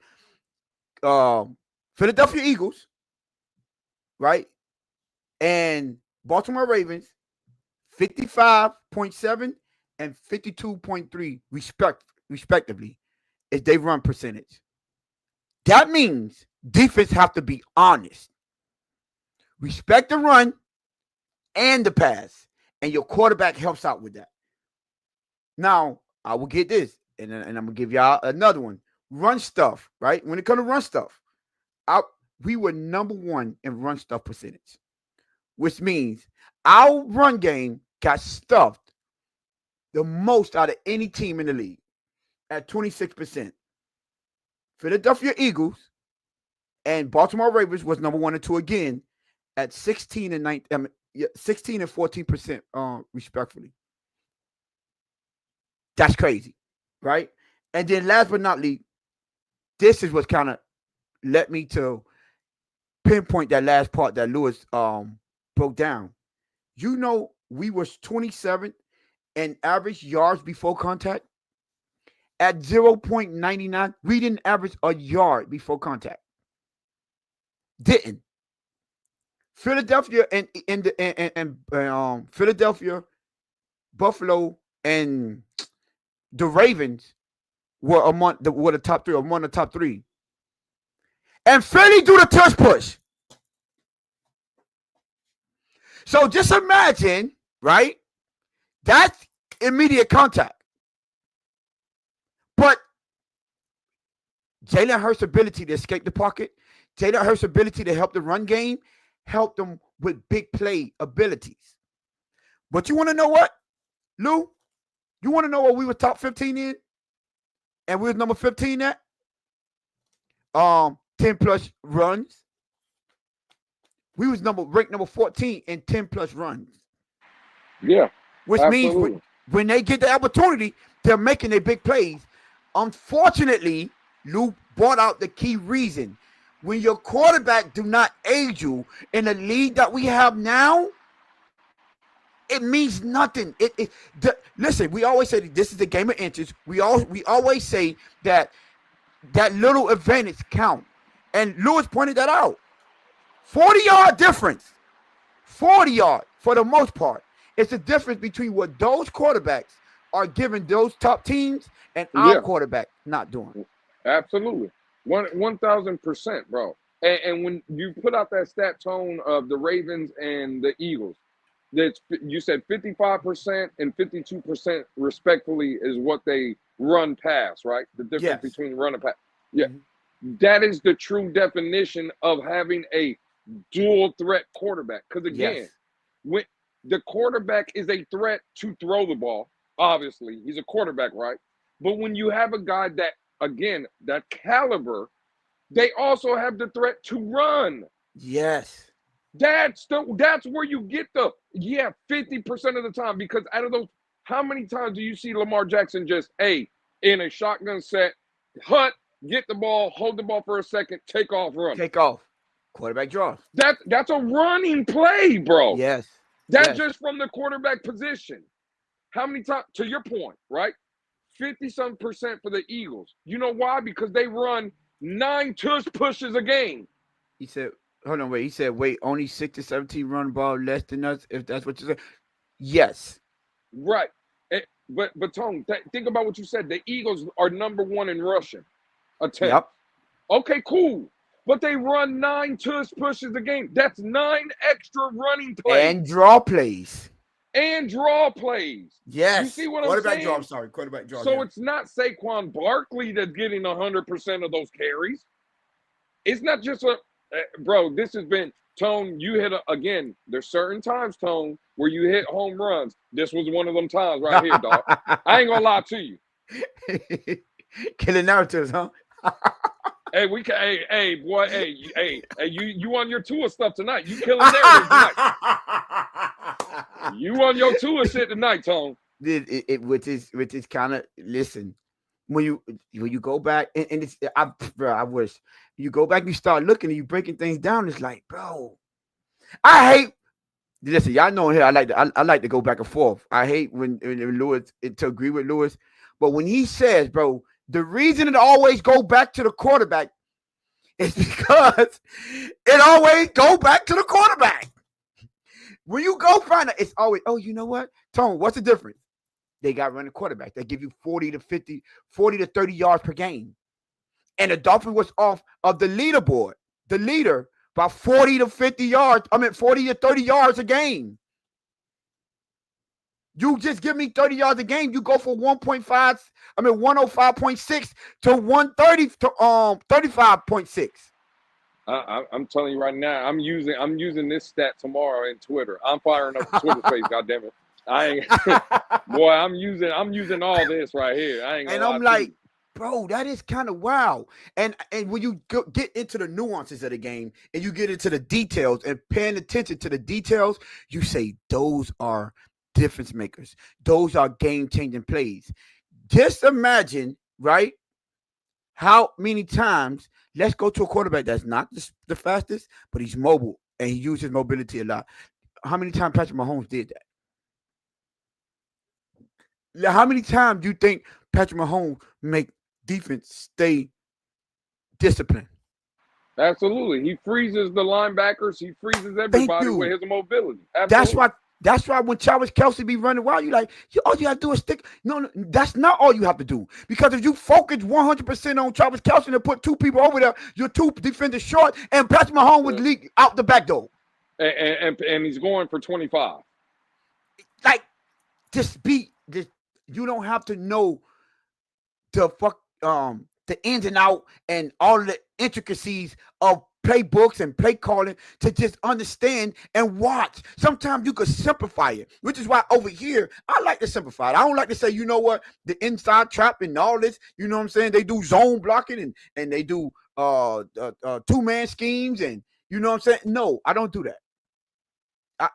Philadelphia Eagles, right? And Baltimore Ravens, 55.7 and 52.3 respectively, is they run percentage. That means defense have to be honest. Respect the run and the pass, and your quarterback helps out with that. Now, I will get this, and I'm going to give y'all another one. Run stuff, right? When it comes to run stuff, we were number 1 in run stuff percentage, which means our run game got stuffed the most out of any team in the league at 26%. Philadelphia Eagles and Baltimore Ravens was number 1 and 2 again at 16 and 14%, respectfully. That's crazy, right? And then last but not least, this is what kind of led me to pinpoint that last part that Lewis broke down. We was 27th in average yards before contact. At 0.99, we didn't average a yard before contact. Didn't. Philadelphia and Philadelphia, Buffalo, and the Ravens were the top 3, among the top 3. And Philly do the tush push. So just imagine, right? That's immediate contact. But Jalen Hurts' ability to escape the pocket, Jalen Hurts' ability to help the run game, help them with big play abilities. But you want to know what, Lou? You want to know what we were top 15 in? And we was number 15 at? 10 plus runs. We was ranked number 14 in 10 plus runs. Yeah, Which means absolutely. when they get the opportunity, they're making their big plays. Unfortunately, Lou brought out the key reason. When your quarterback do not aid you in the league that we have now, it means nothing. Listen, we always say this is a game of inches. We always say that little advantage count. And Lewis pointed that out. 40-yard difference. 40-yard for the most part. It's the difference between what those quarterbacks are giving those top teams and our Yeah, quarterback not doing. absolutely. 1,000%, bro. And when you put out that stat tone of the Ravens and the Eagles, that's you said 55% and 52% respectfully is what they run pass, right? The difference Yes. between run and pass. Yeah, Mhm. that is the true definition of having a dual threat quarterback. Because again, Yes. when the quarterback is a threat to throw the ball, obviously he's a quarterback, right? But when you have a guy that, again, that caliber, they also have the threat to run. Yes. That's where you get the 50% of the time, because out of those, how many times do you see Lamar Jackson just in a shotgun set, hut, get the ball, hold the ball for a second, take off, run? Take off. Quarterback draws. That's a running play, bro. Yes. That's Yes. just from the quarterback position. How many times, to your point, right? 50-some% for the Eagles. You know why? Because they run 9 tush pushes a game. He said, hold on, wait. He said, wait, only 6 to 17 run ball less than us, if that's what you said. Yes. Right. But Tone, think about what you said. The Eagles are number 1 in rushing attempts. Yep. Okay, cool. But they run 9 tush pushes a game. That's 9 extra running plays And draw plays. and draw plays. You Yes. see what I'm Quarterback draw. I'm saying? sorry. Quarterback draw. So Yeah. it's not Saquon Barkley that's getting 100% of those carries. It's not just bro. This has been Tone. You hit again. There's certain times, Tone, where you hit home runs. This was one of them times right here, dog. I ain't gonna lie to you. Killing narratives, huh? Hey, we can. Hey, boy. You on your tour stuff tonight? You killing narratives tonight? You on your tour shit tonight, Tone? Which is kind of, listen, when you go back and it's I wish you go back and you start looking and you breaking things down. It's like, bro, I hate. Listen, y'all know here. I like to go back and forth. I hate when Lewis to agree with Lewis, but when he says, bro, the reason it always go back to the quarterback is because it always go back to the quarterback. When you go find it, it's always, oh, you know what, Tone? What's the difference? They got running quarterback. They give you 40 to 50, 40 to 30 yards per game. And the Dolphins was off of the leaderboard, the leader, by 40 to 50 yards. 40 to 30 yards a game. You just give me 30 yards a game, you go for 105.6 to 130 to 35.6. I'm telling you right now. I'm using this stat tomorrow in Twitter. I'm firing up the Twitter space. Goddamn it! I ain't, boy. I'm using all this right here. I ain't gonna And lie I'm to like, you. bro, that is kind of wild. And when you get into the nuances of the game and you get into the details and paying attention to the details, you say those are difference makers. Those are game changing plays. Just imagine, right? How many times? Let's go to a quarterback that's not the fastest, but he's mobile and he uses mobility a lot. How many times Patrick Mahomes did that? How many times do you think Patrick Mahomes make defense stay disciplined? Absolutely, he freezes the linebackers. He freezes Thank everybody with you. his mobility. That's Absolutely. why. That's why when Travis Kelsey be running wild, you like, all you have to do is stick. No, that's not all you have to do. Because if you focus 100% on Travis Kelsey and put 2 people over there, your 2 defenders short, and Patrick Mahomes would leak out the back door. And he's going for 25. Like, just you don't have to know the ins and out and all the intricacies of playbooks and play calling to just understand and watch. Sometimes you could simplify it, which is why over here I like to simplify it. I don't like to say, you know what, the inside trap and all this. You know what I'm saying? They do zone blocking and they do two-man schemes and you know what I'm saying. No, I don't do that.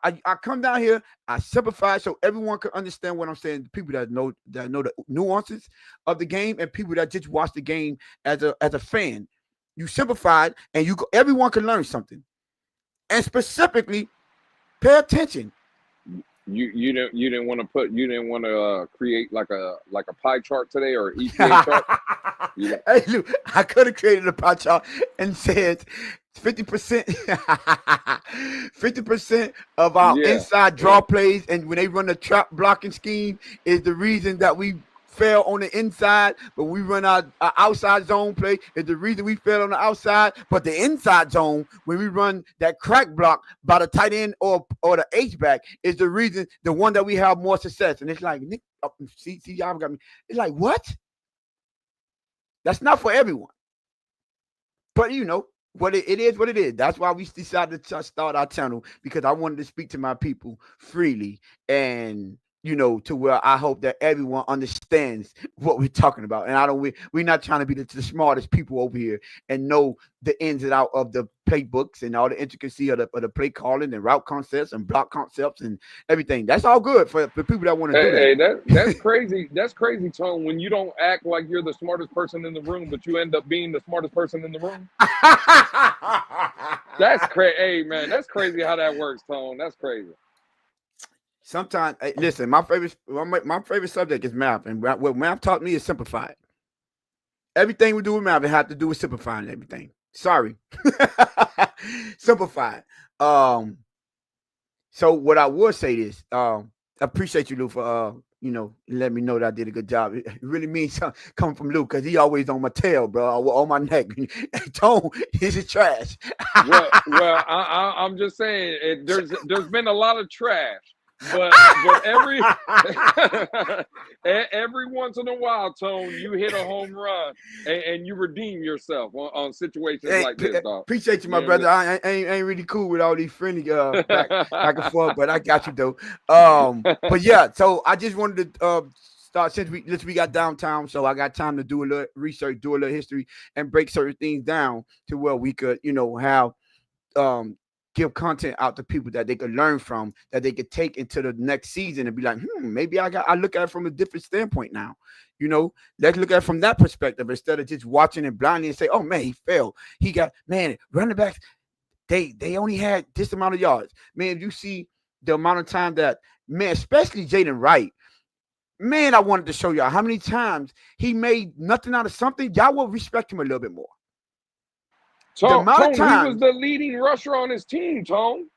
I come down here, I simplify so everyone can understand what I'm saying. People that know the nuances of the game and people that just watch the game as a fan. You simplify it and everyone can learn something. And specifically, pay attention. You didn't want to create like a pie chart today or EPA chart. Hey, look, I could have created a pie chart and said 50%, 50% of our Yeah, inside draw plays, and when they run the trap blocking scheme, is the reason that we fail on the inside. But we run our outside zone play is the reason we fail on the outside. But the inside zone, when we run that crack block by the tight end or the H back, is the reason the one that we have more success. And it's like, Nick, see, y'all got me. It's like, what? That's not for everyone. But you know, it is what it is. That's why we decided to start our channel, because I wanted to speak to my people freely and you know, to where I hope that everyone understands what we're talking about. And we're not trying to be the smartest people over here and know the ins and out of the playbooks and all the intricacy of the play calling and route concepts and block concepts and everything. That's all good for people that want to do hey, that. that's crazy. That's crazy, Tone. When you don't act like you're the smartest person in the room, but you end up being the smartest person in the room. That's crazy. Hey, man, that's crazy how that works, Tone. That's crazy. Sometimes, listen, my favorite subject is math, and what math taught me is simplified. Everything we do with math, it have to do with simplifying everything. Sorry, simplified. Um, so what I would say is, I appreciate you, Lou, for let me know that I did a good job. It really means something coming from Lou, because he always on my tail, bro, on my neck. Tone, he's a trash. I'm just saying, there's been a lot of trash. But every every once in a while, Tone, you hit a home run and you redeem yourself on situations like this, dog. Appreciate you, my brother. I ain't really cool with all these friendly back and forth, but I got you though. But yeah, so I just wanted to start, since we got downtown, so I got time to do a little research, do a little history, and break certain things down to where we could, have give content out to people that they could learn from, that they could take into the next season and be like, maybe I look at it from a different standpoint now. Let's look at it from that perspective instead of just watching it blindly and say, oh man, he failed. He got, man, running backs, they only had this amount of yards. Man, if you see the amount of time that, man, especially Jaden Wright, man, I wanted to show y'all how many times he made nothing out of something. Y'all will respect him a little bit more. Tone, he was the leading rusher on his team, Tone.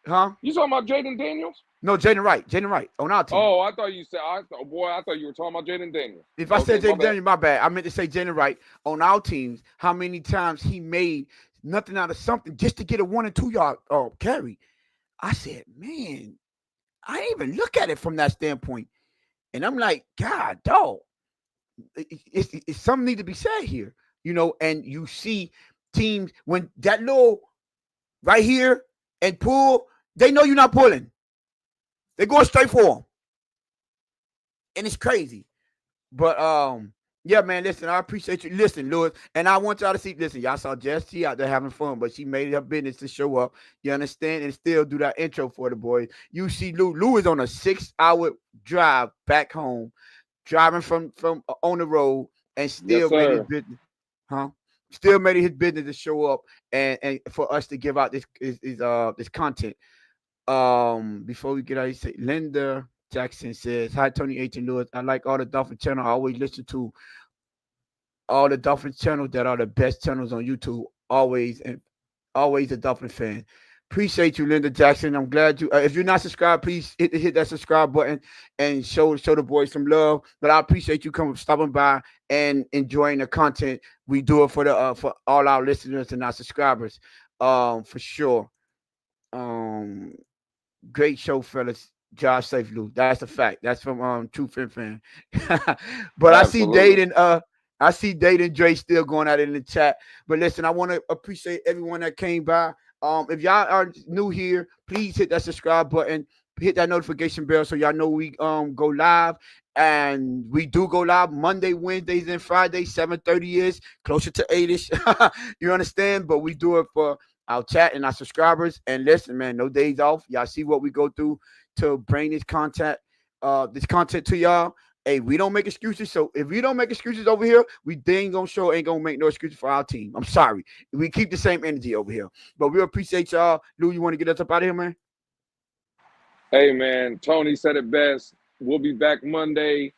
Huh? You talking about Jaden Daniels? No, Jaden Wright on our team. Oh, I thought you said, I thought you were talking about Jaden Daniels. If I said Jaden Daniels, my bad. I meant to say Jaden Wright on our teams. How many times he made nothing out of something just to get a 1 and 2 yard carry? I said, man, I didn't even look at it from that standpoint. And I'm like, God, dog, it's something need to be said here. And you see teams when that little right here and pull, they know you're not pulling. They're going straight for them. And it's crazy. But yeah, man, listen, I appreciate you. Listen, Lewis, and I want y'all to see, listen, y'all saw Jessie out there having fun, but she made it her business to show up. You understand? And still do that intro for the boys. You see Lou is on a 6-hour drive back home, driving from on the road, and still made his business. Still made it his business to show up and for us to give out this content. Before we get out, he said, Linda Jackson says, "Hi Tony H and Lewis. I like all the Dolphin channel. I always listen to all the Dolphin channels that are the best channels on YouTube. Always a Dolphin fan." Appreciate you, Linda Jackson. I'm glad you. If you're not subscribed, please hit that subscribe button and show the boys some love. But I appreciate you stopping by and enjoying the content. We do it for all our listeners and our subscribers. For sure. Great show, fellas. Josh Safe Lou. That's a fact. That's from True Fin Fan. But absolutely. I see Dayden. I see Dade and Dre still going out in the chat. But listen, I want to appreciate everyone that came by. If y'all are new here, please hit that subscribe button, hit that notification bell so y'all know we go live. And we do go live Monday, Wednesdays, and Fridays. 7:30 is closer to 8ish. You understand? But we do it for our chat and our subscribers. And listen, man, no days off. Y'all see what we go through to bring this content to y'all. Hey, we don't make excuses. So if we don't make excuses over here, we ain't gonna make no excuses for our team. I'm sorry. We keep the same energy over here. But we appreciate y'all. Lou, you want to get us up out of here, man? Hey, man, Tony said it best. We'll be back Monday,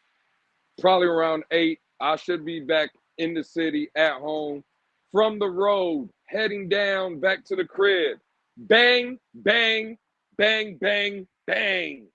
probably around 8. I should be back in the city at home from the road, heading down back to the crib. Bang, bang, bang, bang, bang.